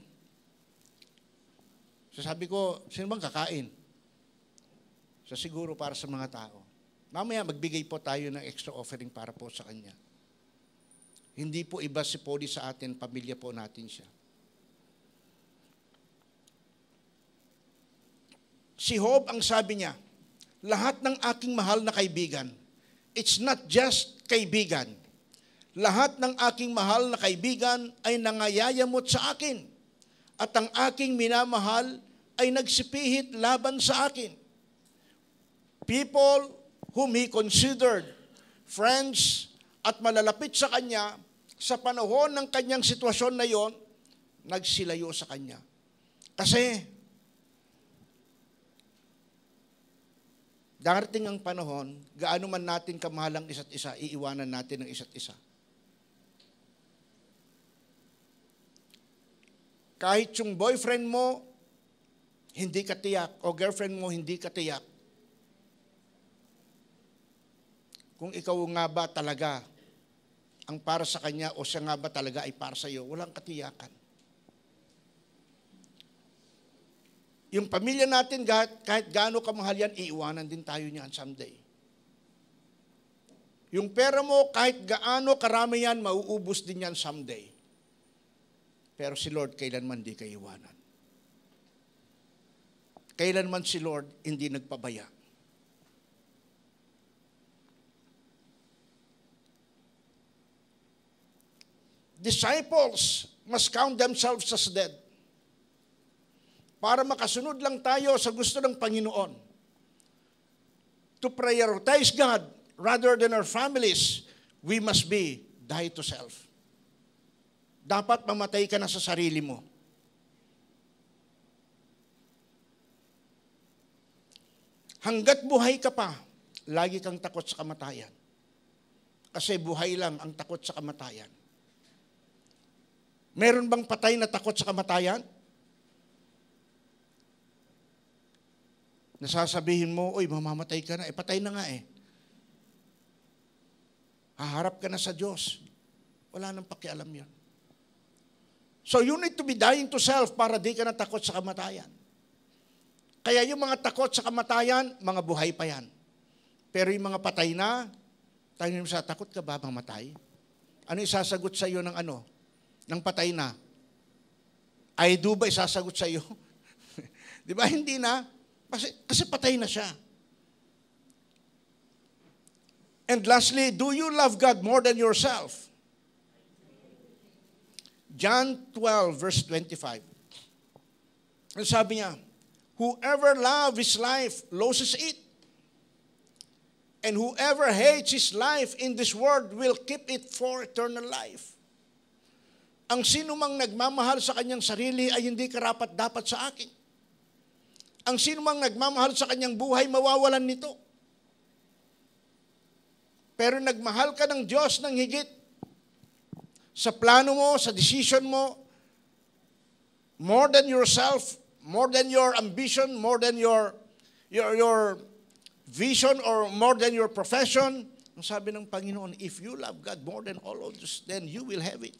So sabi ko, sino bang kakain? So siguro para sa mga tao. Mamaya magbigay po tayo ng extra offering para po sa kanya. Hindi po iba si Polly sa atin, pamilya po natin siya. Si Job ang sabi niya, lahat ng aking mahal na kaibigan, it's not just kaibigan. Lahat ng aking mahal na kaibigan ay nangayayamot sa akin. At ang aking minamahal ay nagsipihit laban sa akin. People whom he considered friends at malalapit sa kanya, sa panahon ng kanyang sitwasyon na yon, nagsilayo sa kanya. Kasi, darating ang panahon, gaano man natin kamahal ang isa't isa, iiwanan natin ang isa't isa. Kahit yung boyfriend mo, hindi ka tiyak, o girlfriend mo, hindi ka tiyak. Kung ikaw nga ba talaga ang para sa kanya o siya nga ba talaga ay para sa iyo, walang katiyakan. Yung pamilya natin, kahit gaano kamahal yan, iiwanan din tayo niyan someday. Yung pera mo, kahit gaano karami yan, mauubos din yan someday. Pero si Lord, kailanman di ka iwanan. Kailanman si Lord, hindi nagpabaya. Disciples must count themselves as dead. Para makasunod lang tayo sa gusto ng Panginoon. To prioritize God rather than our families, we must die to self. Dapat mamatay ka na sa sarili mo. Hanggat buhay ka pa, lagi kang takot sa kamatayan. Kasi buhay lang ang takot sa kamatayan. Meron bang patay na takot sa kamatayan? Nasasabihin mo, oy, mamamatay ka na. Patay na nga eh. Haharap ka na sa Diyos. Wala nang pakialam yun. So you need to be dying to self para di ka na takot sa kamatayan. Kaya yung mga takot sa kamatayan, mga buhay pa yan. Pero yung mga patay na, tayo nyo sa takot ka ba mamatay? Ano isasagot sa iyo ng ano? Ng patay na? I do ba isasagot sa iyo? Di ba? Hindi na. Kasi patay na siya. And lastly, do you love God more than yourself? John 12, verse 25. Ang sabi niya, whoever loves his life loses it. And whoever hates his life in this world will keep it for eternal life. Ang sino mang nagmamahal sa kanyang sarili ay hindi karapat-dapat sa akin. Ang sino mang nagmamahal sa kanyang buhay, mawawalan nito. Pero nagmahal ka ng Diyos ng higit sa plano mo, sa decision mo, more than yourself, more than your ambition, more than your vision, or more than your profession. Ang sabi ng Panginoon, if you love God more than all of this, then you will have it.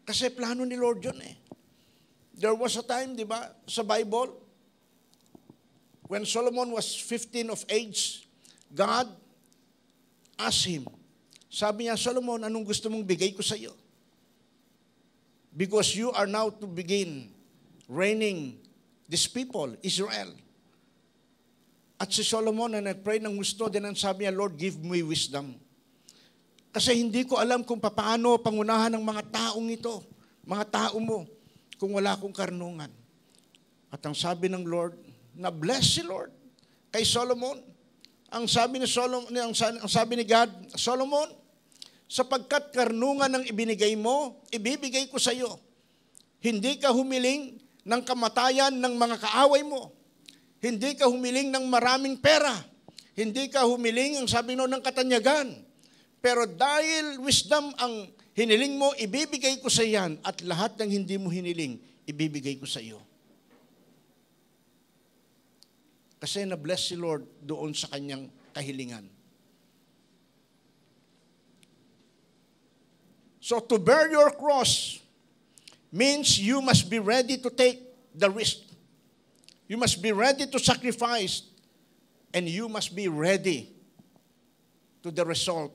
Kasi plano ni Lord yun eh. There was a time, di ba, sa Bible, when Solomon was 15 of age, God asked him, sabi niya, Solomon, anong gusto mong bigay ko sa iyo? Because you are now to begin reigning these people, Israel. At si Solomon na nag-pray ng gusto, din ang sabi niya, Lord, give me wisdom. Kasi hindi ko alam kung paano pangunahan ng mga taong ito, mga tao mo, kung wala akong karunungan. At ang sabi ng Lord, na-bless si Lord kay Solomon. Ang sabi ni Solomon, ang sabi ni God, Solomon, sapagkat karunungan ang ibinigay mo, ibibigay ko sa iyo. Hindi ka humiling ng kamatayan ng mga kaaway mo. Hindi ka humiling ng maraming pera. Hindi ka humiling, ang sabi no, ng katanyagan. Pero dahil wisdom ang hiniling mo, ibibigay ko sa iyan, at lahat ng hindi mo hiniling, ibibigay ko sa iyo. Kasi na-bless si Lord doon sa kanyang kahilingan. So to bear your cross means you must be ready to take the risk. You must be ready to sacrifice, and you must be ready to the result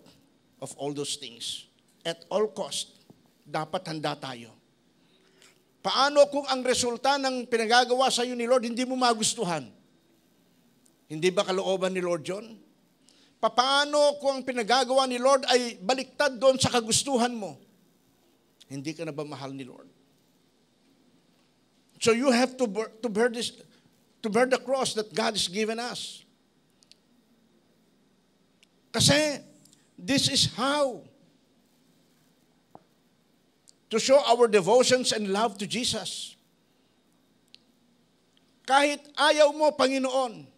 of all those things. At all cost, dapat handa tayo. Paano kung ang resulta ng pinagagawa sa iyo ni Lord hindi mo magustuhan? Hindi ba kalooban ni Lord John? Paano kung ang pinagagawa ni Lord ay baliktad doon sa kagustuhan mo? Hindi ka na ba mahal ni Lord? So you have to bear the cross that God has given us. Kasi this is how to show our devotions and love to Jesus. Kahit ayaw mo, Panginoon,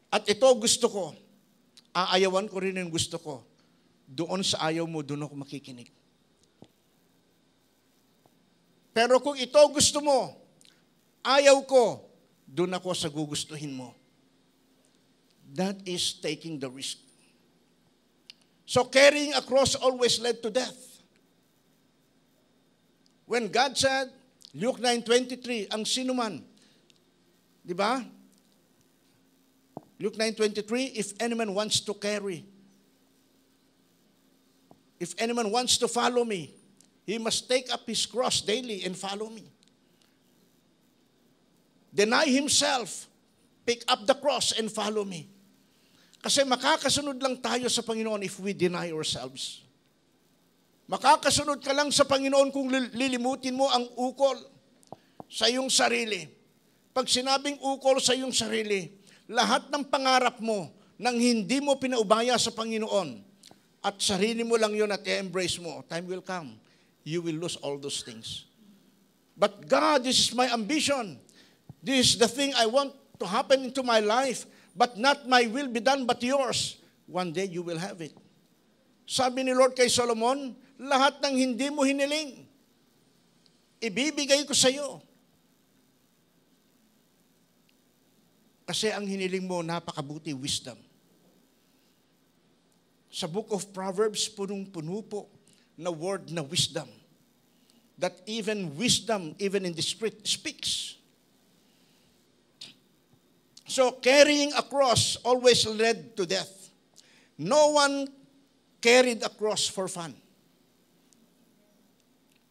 at ito gusto ko, aayawan ko rin yung gusto ko. doon sa ayaw mo, doon ako makikinig. Pero kung ito gusto mo, ayaw ko, doon ako sa gugustuhin mo. That is taking the risk. So carrying a cross always led to death. When God said, Luke 9:23, ang sinuman, di ba? Luke 9:23, if anyone wants to carry, if anyone wants to follow me, he must take up his cross daily and follow me. Deny himself, pick up the cross and follow me. Kasi makakasunod lang tayo sa Panginoon if we deny ourselves. Makakasunod ka lang sa Panginoon kung lilimutin mo ang ukol sa iyong sarili. Pag sinabing ukol sa iyong sarili, lahat ng pangarap mo nang hindi mo pinaubaya sa Panginoon at sarili mo lang yun at i-embrace mo, time will come, you will lose all those things. But God, this is my ambition. This is the thing I want to happen into my life, but not my will be done but yours. One day you will have it. Sabi ni Lord kay Solomon, lahat ng hindi mo hiniling, ibibigay ko sa iyo. Kasi ang hiniling mo, napakabuti, wisdom. Sa book of Proverbs, punong-puno po na word na wisdom. That even wisdom, even in the street, speaks. So carrying a cross always led to death. No one carried a cross for fun.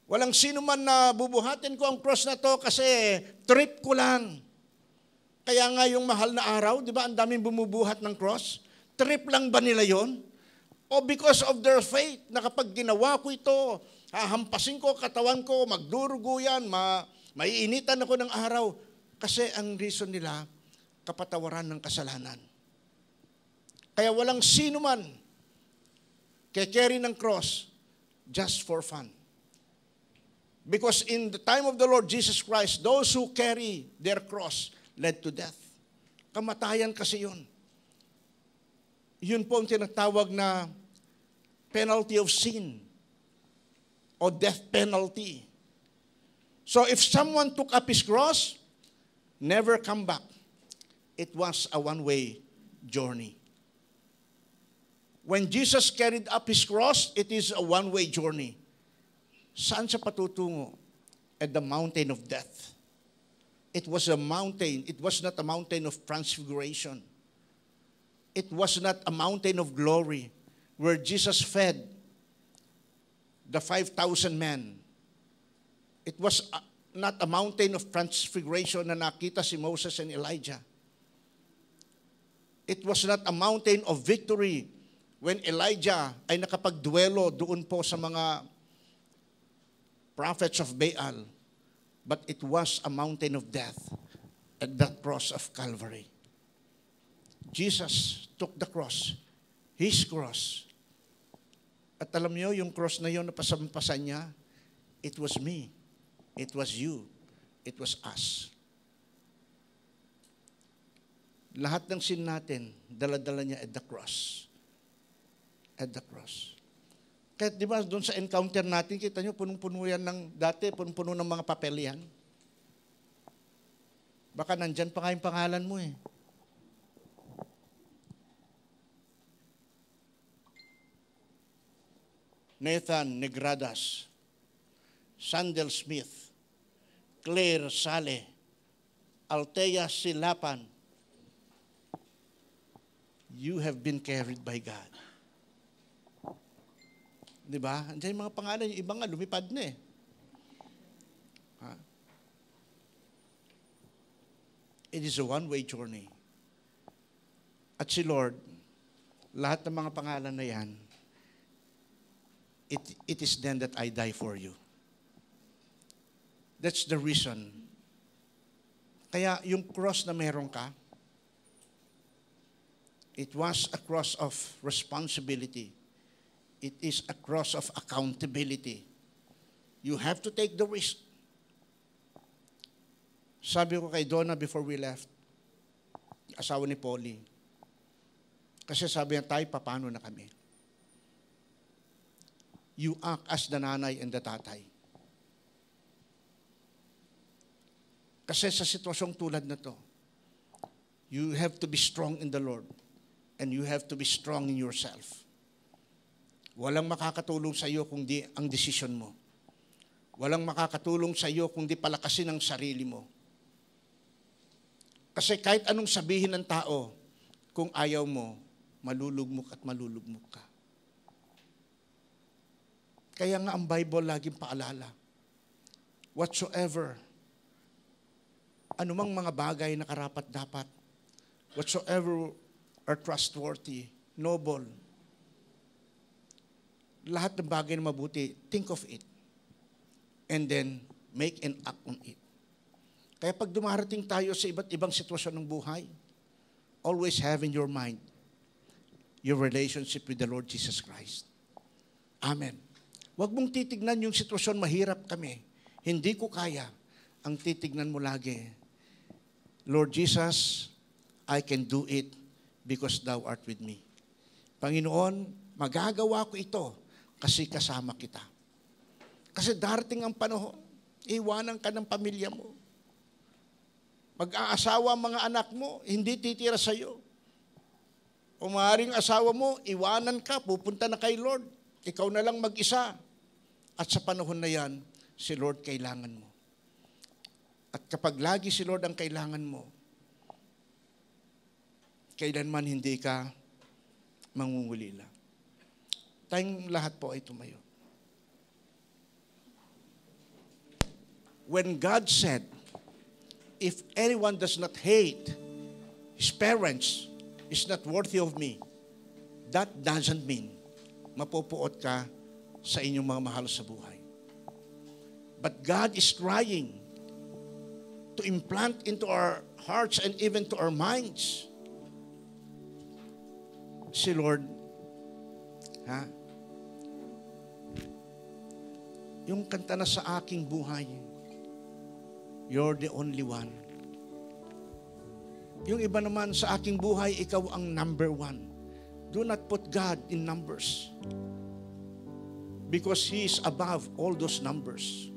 Walang sino man na bubuhatin ko ang cross na to kasi trip ko lang. Kaya nga yung mahal na araw, di ba, ang daming bumubuhat ng cross? Trip lang ba nila yon? O because of their faith, na kapag ginawa ko ito, hahampasin ko katawan ko, magdurugo yan, maiinitan ako ng araw. Kasi ang reason nila, kapatawaran ng kasalanan. Kaya walang sino man carry ng cross just for fun. Because in the time of the Lord Jesus Christ, those who carry their cross led to death. Kamatayan kasi yun. Yun po ang tinatawag na penalty of sin o death penalty. So if someone took up his cross, never come back. It was a one-way journey. When Jesus carried up his cross, it is a one-way journey. Saan siya patutungo? At the mountain of death. It was a mountain. It was not a mountain of transfiguration. It was not a mountain of glory where Jesus fed the 5,000 men. It was not a mountain of transfiguration na nakita si Moses and Elijah. It was not a mountain of victory when Elijah ay nakapagduelo doon po sa mga prophets of Baal. But it was a mountain of death at that cross of Calvary. Jesus took the cross, his cross. At alam niyo, yung cross na yun na pasampasan niya, it was me, it was you, it was us. Lahat ng sin natin, dala-dala niya at the cross. At the cross. Kahit di ba doon sa encounter natin, kita nyo, punong-puno yan ng, dati punong-puno ng mga papel yan. Baka nandyan pa nga yung pangalan mo eh. Nathan Negradas, Sandel Smith, Claire Sale, Althea Silapan. You have been carried by God. Diba? Andiyan yung mga pangalan, yung iba nga lumipad na eh. Ha? It is a one-way journey. At si Lord, lahat ng mga pangalan na yan, it is then that I die for you. That's the reason. Kaya yung cross na meron ka, it was a cross of responsibility. It is a cross of accountability. You have to take the risk. Sabi ko kay Donna before we left, asawa ni Polly, kasi sabi niya, tayo, paano na kami? you act as the nanay and the tatay. Kasi sa sitwasyong tulad na to, you have to be strong in the Lord and you have to be strong in yourself. Walang makakatulong sa iyo kung di ang desisyon mo. Walang makakatulong sa iyo kung di palakasin ang sarili mo. Kasi kahit anong sabihin ng tao, kung ayaw mo, malulugmok at malulugmok ka. Kaya nga ang Bible laging paalala, whatsoever, anumang mga bagay na karapat-dapat, whatsoever are trustworthy, noble, lahat ng bagay na mabuti, think of it. And then, make and act on it. Kaya pag dumarating tayo sa iba't ibang sitwasyon ng buhay, always have in your mind your relationship with the Lord Jesus Christ. Amen. Huwag mong titignan yung sitwasyon, mahirap kami, hindi ko kaya. Ang titignan mo lagi, Lord Jesus, I can do it because Thou art with me. Panginoon, magagawa ko ito kasi kasama kita. Kasi darating ang panahon, iwanan ka ng pamilya mo. Mag-aasawa ang mga anak mo, hindi titira sa iyo. O maaaring asawa mo, iwanan ka, pupunta na kay Lord. Ikaw na lang mag-isa. At sa panahon na yan, si Lord kailangan mo. At kapag lagi si Lord ang kailangan mo, kailanman hindi ka mangungulila. Tayong lahat po ay tumayo. When God said, if anyone does not hate his parents, is not worthy of me, that doesn't mean mapupuot ka sa inyong mga mahal sa buhay. But God is trying to implant into our hearts and even to our minds, si Lord, yung kanta na sa aking buhay, you're the only one. Yung iba naman, sa aking buhay, ikaw ang number one. Do not put God in numbers. Because He is above all those numbers.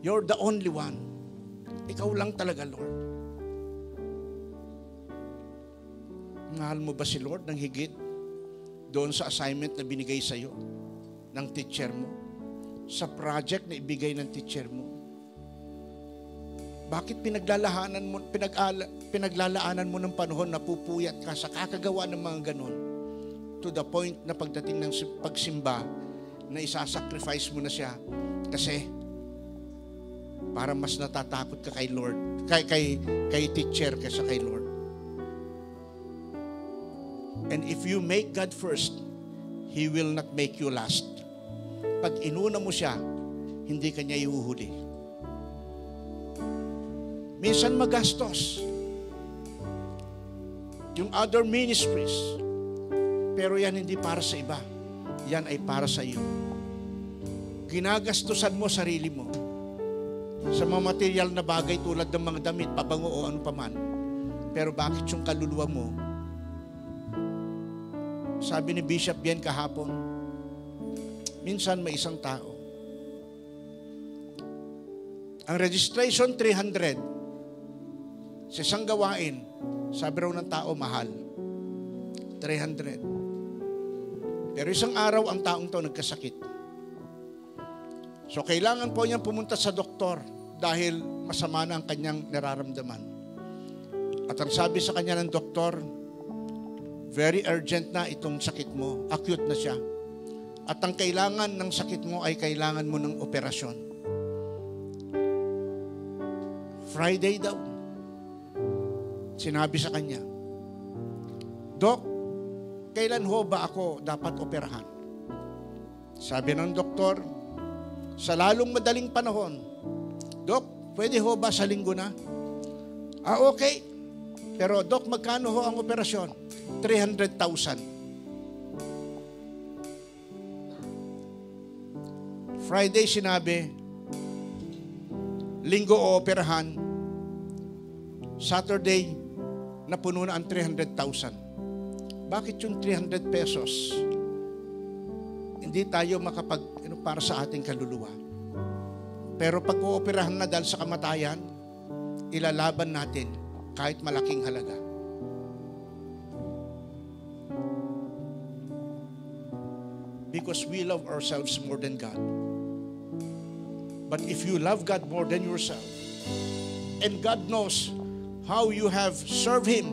You're the only one. Ikaw lang talaga, Lord. Mahal mo ba si Lord ng higit doon sa assignment na binigay sa iyo ng teacher mo? Sa project na ibigay ng teacher mo? Bakit pinaglalaanan mo ng panahon na pupuyat ka sa kakagawa ng mga ganon to the point na pagdating ng pagsimba na isasacrifice mo na siya kasi para mas natatakot ka kay Lord, kay teacher kaysa kay Lord. And if you make God first, He will not make you last. Pag inuna mo siya, hindi ka niya ihuhuli. Minsan magastos yung other ministries, pero yan hindi para sa iba. Yan ay para sa iyo. Ginagastusan mo sarili mo sa mga material na bagay tulad ng mga damit, pabango o ano paman. Pero bakit yung kaluluwa mo? Sabi ni Bishop Bien kahapon, minsan may isang tao. Ang registration 300. Sa isang gawain, sabi raw ng tao, mahal. 300. Pero isang araw, ang taong to nagkasakit. So, kailangan po niyang pumunta sa doktor dahil masama na ang kanyang nararamdaman. At ang sabi sa kanya ng doktor, very urgent na itong sakit mo. Acute na siya. At ang kailangan ng sakit mo ay kailangan mo ng operasyon. Friday daw. Sinabi sa kanya, Dok, kailan ho ba ako dapat operahan? Sabi ng doktor, sa lalong madaling panahon. Dok, pwede ho ba sa linggo na? Okay. Pero Dok, magkano ho ang operasyon? 300,000. Friday sinabi, linggo o operahan, Saturday, napuno na ang 300,000. Bakit yung 300 pesos? hindi tayo para sa ating kaluluwa. Pero pag uoperahan na dahil sa kamatayan, ilalaban natin kahit malaking halaga. Because we love ourselves more than God. But if you love God more than yourself, and God knows how you have served Him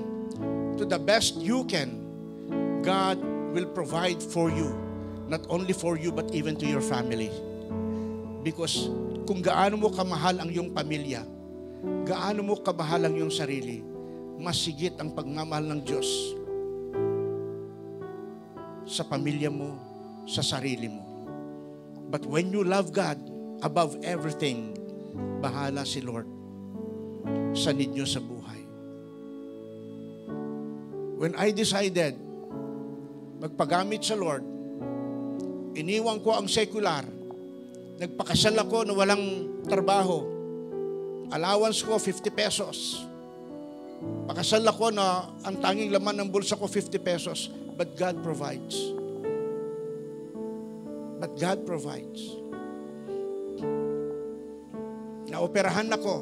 to the best you can, God will provide for you. Not only for you, but even to your family. Because kung gaano mo kamahal ang iyong pamilya, gaano mo kamahal ang iyong sarili, mas higit ang pagmamahal ng Diyos sa pamilya mo, sa sarili mo. But when you love God above everything, bahala si Lord sa need nyo sa buhay. When I decided magpagamit sa Lord, iniwan ko ang secular. Nagpakasal ako na walang trabaho. Allowance ko 50 pesos. Pakasal ako na ang tanging laman ng bulsa ko 50 pesos. But God provides. But God provides. Naoperahan ako.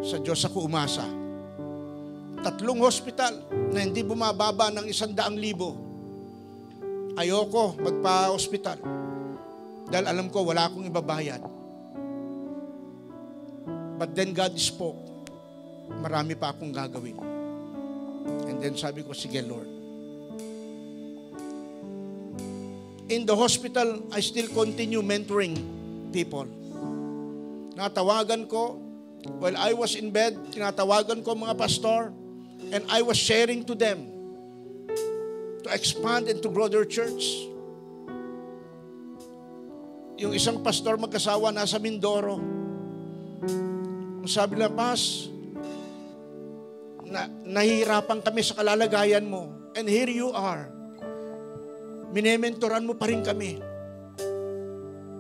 Sa Diyos ako umasa. 3 hospital na hindi bumababa ng 100,000. Ayoko magpa-hospital dahil alam ko wala akong ibabayad. But then God spoke. Marami pa akong gagawin. And then sabi ko, sige Lord. In the hospital, I still continue mentoring people. Natawagan ko, while I was in bed, tinatawagan ko mga pastor, and I was sharing to them to expand and to grow their church. Yung isang pastor magkasawa nasa Mindoro. Sabi na, Pas, nahihirapan kami sa kalalagayan mo. And here you are. Minementoran mo pa rin kami.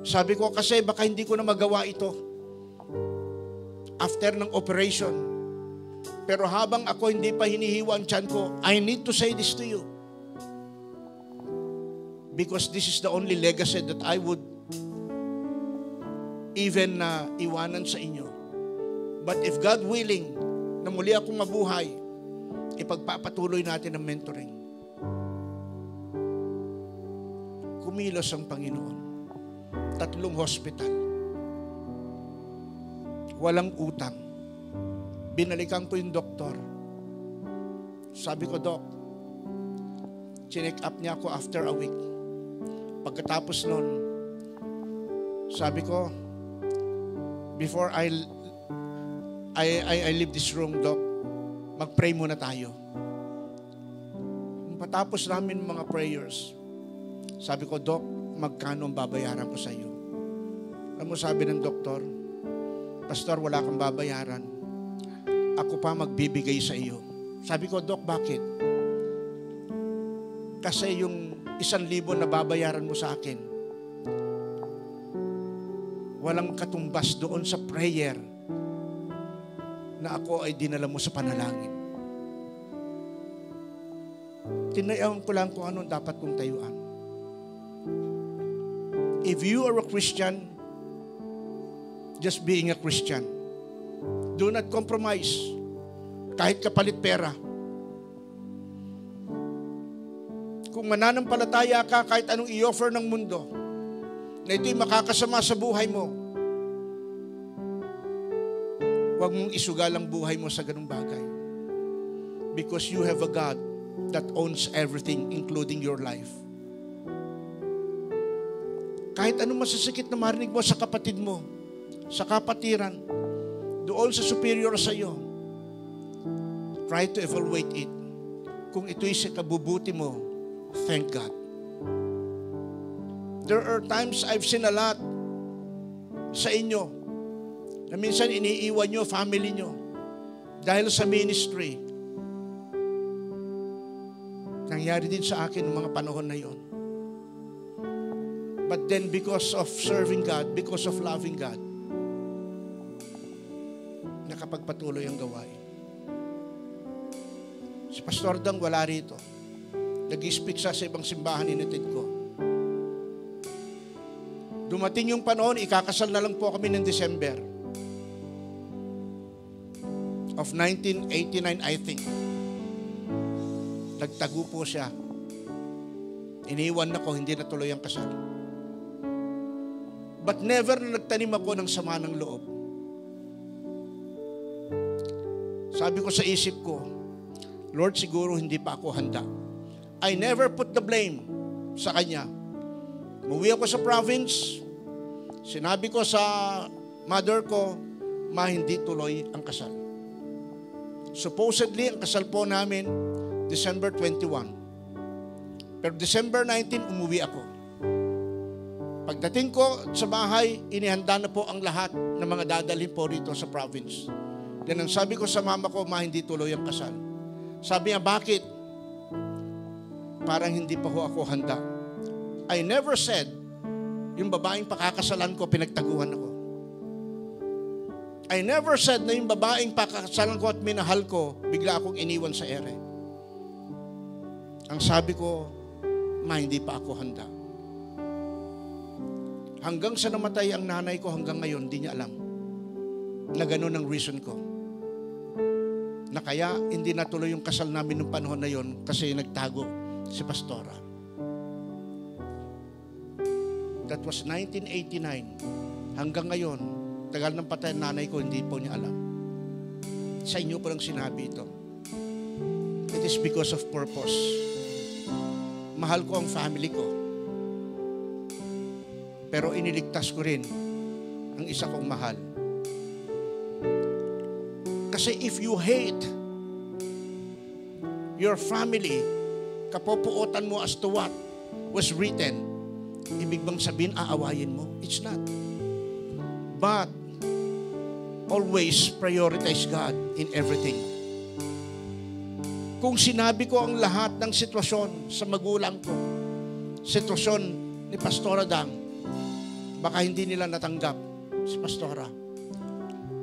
Sabi ko, kasi baka hindi ko na magawa ito after ng operation. Pero habang ako hindi pa hinihiwa ang tiyan ko, I need to say this to you. Because this is the only legacy that I would even iwanan sa inyo. But if God willing, na muli akong mabuhay, ipagpapatuloy natin ang mentoring. Kumilos ang Panginoon. 3 hospital. Walang utang. Binalikan ko yung doktor. Sabi ko, Dok, chinek up niya ako after a week. Pagkatapos nun, sabi ko, before I leave this room, Doc, mag-pray muna tayo. Patapos namin mga prayers, sabi ko, Doc, magkano ang babayaran ko sa iyo? Alam mo, sabi ng doktor, Pastor, wala kang babayaran. Ako pa magbibigay sa iyo. Sabi ko, Doc, bakit? Kasi yung 1,000 na babayaran mo sa akin, walang katumbas doon sa prayer na ako ay dinala mo sa panalangin. Tinayawan ko lang kung anong dapat kong tayuan. If you are a Christian, just being a Christian, do not compromise kahit kapalit pera. Kung mananampalataya ka, kahit anong i-offer ng mundo, na ito'y makakasama sa buhay mo, huwag mong isugal ang buhay mo sa ganung bagay. Because you have a God that owns everything, including your life. Kahit anong masasakit na marinig mo sa kapatid mo, sa kapatiran, doon sa superior sa iyo, try to evaluate it. Kung ito'y sa kabubuti mo, thank God. There are times I've seen a lot sa inyo na minsan iniiwan nyo, family nyo, dahil sa ministry. Nangyari din sa akin ng mga panahon na yon. But then because of serving God, because of loving God, nakapagpatuloy ang gawain. Si Pastor Dang wala rito. Nag-speak siya sa ibang simbahan, inatid ko. Dumating yung panahon, ikakasal na lang po kami ng December of 1989, I think. Nagtago po siya. Iniwan ako, hindi natuloy ang kasal. But never na nagtanim ako ng sama ng loob. Sabi ko sa isip ko, Lord, siguro hindi pa ako handa. I never put the blame sa kanya. Umuwi ako sa province, sinabi ko sa mother ko, ma, hindi tuloy ang kasal. Supposedly, ang kasal po namin, December 21. Pero December 19, umuwi ako. Pagdating ko sa bahay, inihanda na po ang lahat ng mga dadalhin po rito sa province. Then ang sabi ko sa mama ko, ma, hindi tuloy ang kasal. Sabi niya, bakit? Parang hindi pa ho ako handa. I never said, yung babaeng pakakasalan ko, pinagtaguhan ako. I never said na yung babaeng pakakasalan ko at minahal ko, bigla akong iniwan sa ere. Ang sabi ko, ma, hindi pa ako handa. Hanggang sa namatay ang nanay ko hanggang ngayon, di niya alam na ganun ang reason ko. Na kaya hindi natuloy yung kasal namin noong panahon na yon kasi nagtago si Pastora. That was 1989. Hanggang ngayon, tagal ng patay ng nanay ko, hindi po niya alam. Sa inyo po lang sinabi ito. It is because of purpose. Mahal ko ang family ko. Pero iniligtas ko rin ang isa kong mahal. Kasi if you hate your family, kapopuotan mo as to what was written, ibig bang sabihin, aawayin mo? It's not. But, always prioritize God in everything. Kung sinabi ko ang lahat ng sitwasyon sa magulang ko, sitwasyon ni Pastora Dang, baka hindi nila natanggap si Pastora.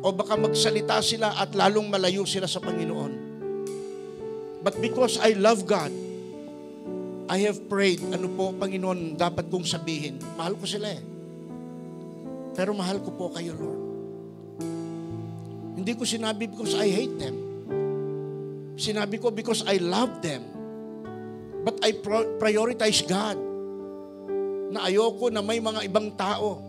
O baka magsalita sila at lalong malayo sila sa Panginoon. But because I love God, I have prayed, ano po, Panginoon, dapat kong sabihin. Mahal ko sila eh. Pero mahal ko po kayo, Lord. Hindi ko sinabi because I hate them. Sinabi ko because I love them. But I prioritize God. Na ayoko na may mga ibang tao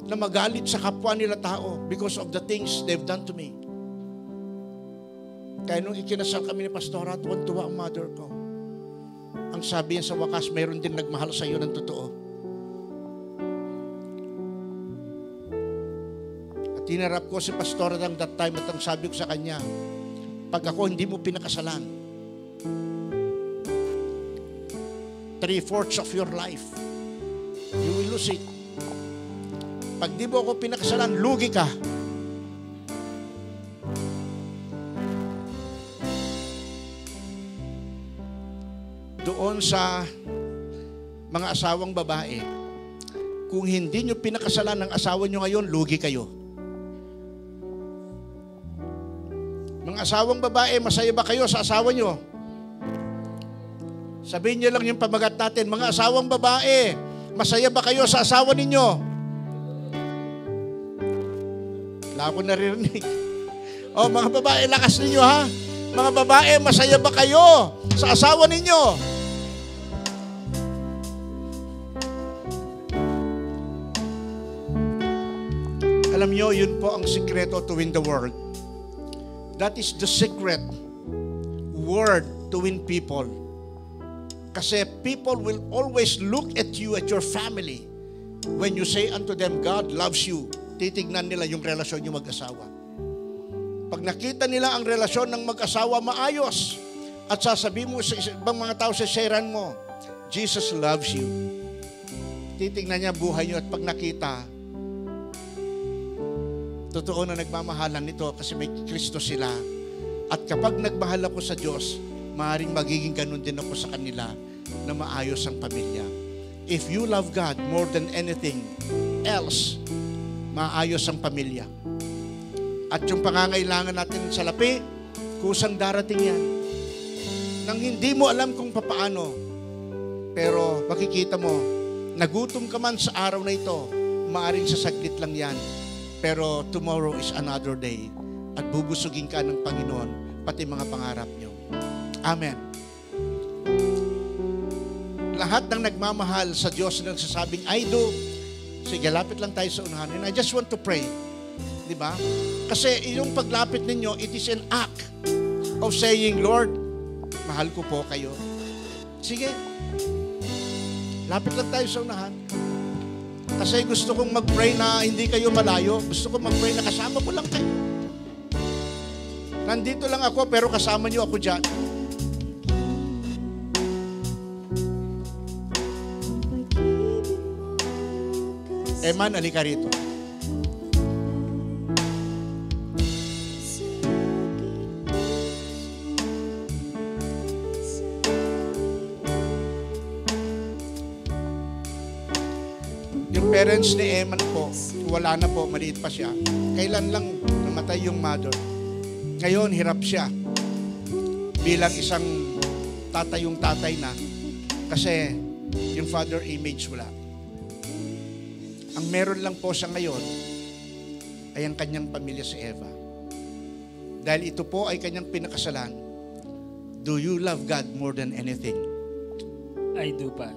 na magalit sa kapwa nila tao because of the things they've done to me. Kaya nung ikinasal kami ni Pastora, tuwan-tuwa ang mother ko. Ang sabi niya sa wakas, mayroon din nagmahal sa iyo ng totoo. At tinarap ko si Pastora ng that time at ang sabi ko sa kanya, pag ako hindi mo pinakasalan, 3/4 of your life, you will lose it. Pag di mo ako pinakasalan, lugi ka. Doon sa mga asawang babae, kung hindi nyo pinakasalan ng asawa nyo ngayon, lugi kayo. Mga asawang babae, masaya ba kayo sa asawa nyo? Sabihin nyo lang yung pamagat natin, mga asawang babae, masaya ba kayo sa asawa ninyo? Wala ako naririnig. O mga babae, lakas ninyo ha. Mga babae, masaya ba kayo sa asawa ninyo? Alam nyo, yun po ang sikreto to win the world. That is the secret word to win people. Kasi people will always look at you, at your family. When you say unto them, God loves you, titignan nila yung relasyon yung mag-asawa. Pag nakita nila ang relasyon ng mag-asawa maayos, at sasabihin mo sa ibang mga tao sa sharean mo, Jesus loves you. Titignan niya buhay niyo at pag nakita, totoo na nagmamahalan nito kasi may Kristo sila. At kapag nagmahal ako sa Diyos, maaaring magiging ganun din ako sa kanila na maayos ang pamilya. If you love God more than anything else, maayos ang pamilya. At yung pangangailangan natin sa lapi, kusang darating yan. nang hindi mo alam kung papaano. Pero makikita mo, nagutom ka man sa araw na ito, maaring sa saglit lang yan. Pero tomorrow is another day. At bubusugin ka ng Panginoon, pati mga pangarap nyo. Amen. Lahat ng nagmamahal sa Diyos na nagsasabing, I do. Sige, lapit lang tayo sa unahan. And I just want to pray. Di ba? Kasi yung paglapit ninyo, it is an act of saying, Lord, mahal ko po kayo. Sige. Lapit lang tayo sa unahan. Kasi gusto kong mag-pray na hindi kayo malayo. Gusto kong mag-pray na kasama ko lang kayo. Nandito lang ako pero kasama niyo ako dyan. Eman, alika rito. Yung parents ni Eman po, wala na po, maliit pa siya. Kailan lang namatay yung mother. Ngayon, hirap siya. Bilang isang tatayong tatay na. Kasi yung father image wala. Ang meron lang po siya ngayon ay ang kanyang pamilya si Eva. Dahil ito po ay kanyang pinakasalan. Do you love God more than anything? I do, Pas.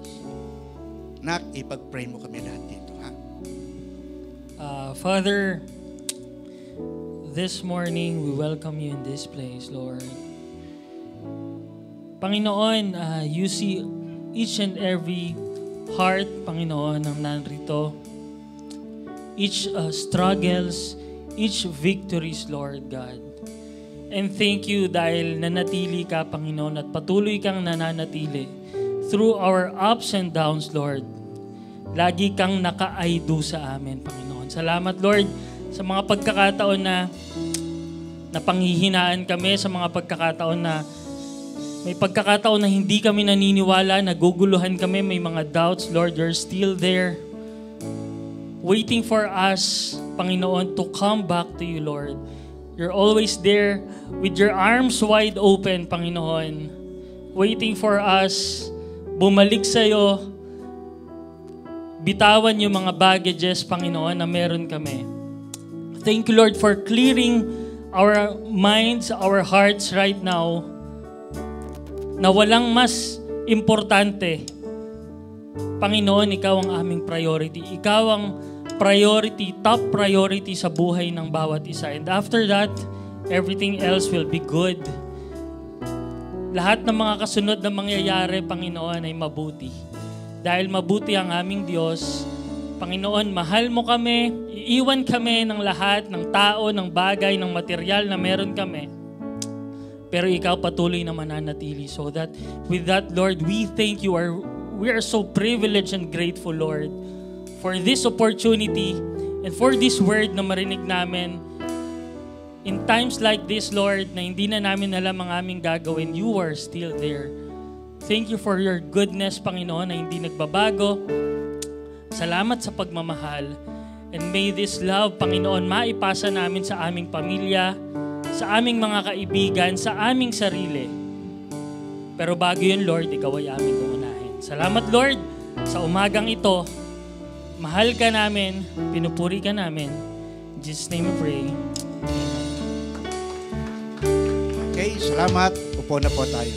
Nak, ipag-pray mo kami lahat dito, ha? Father, this morning we welcome you in this place, Lord. Panginoon, you see each and every heart, Panginoon, ang narito. Each struggles, each victories, Lord God. And thank you dahil nanatili ka, Panginoon, at patuloy kang nananatili through our ups and downs, Lord. Lagi kang naka-I-do sa amin, Panginoon. Salamat, Lord, sa mga pagkakataon na napanghihinaan kami, sa mga pagkakataon na may pagkakataon na hindi kami naniniwala, naguguluhan kami, may mga doubts, Lord, you're still there. Waiting for us, Panginoon, to come back to you, Lord. You're always there with your arms wide open, Panginoon. Waiting for us, bumalik sa'yo, bitawan yung mga baggages, Panginoon, na meron kami. Thank you, Lord, for clearing our minds, our hearts right now, na walang mas importante. Panginoon, ikaw ang aming priority. Ikaw ang priority, top priority sa buhay ng bawat isa. And after that, everything else will be good. Lahat ng mga kasunod na mangyayari, Panginoon, ay mabuti. Dahil mabuti ang aming Diyos, Panginoon, mahal mo kami, iiwan kami ng lahat, ng tao, ng bagay, ng material na meron kami. Pero ikaw patuloy na mananatili. So that, with that, Lord, we thank you. We are so privileged and grateful, Lord, for this opportunity and for this word na marinig namin. In times like this, Lord, na hindi na namin alam ang aming gagawin, you are still there. Thank you for your goodness, Panginoon, na hindi nagbabago. Salamat sa pagmamahal. And may this love, Panginoon, maipasa namin sa aming pamilya, sa aming mga kaibigan, sa aming sarili. Pero bago yun, Lord, ikaw ay aming uunahin. Salamat, Lord, sa umagang ito. Mahal ka namin, pinupuri ka namin. In Jesus' name we pray. Amen. Okay, salamat. Upo na po tayo.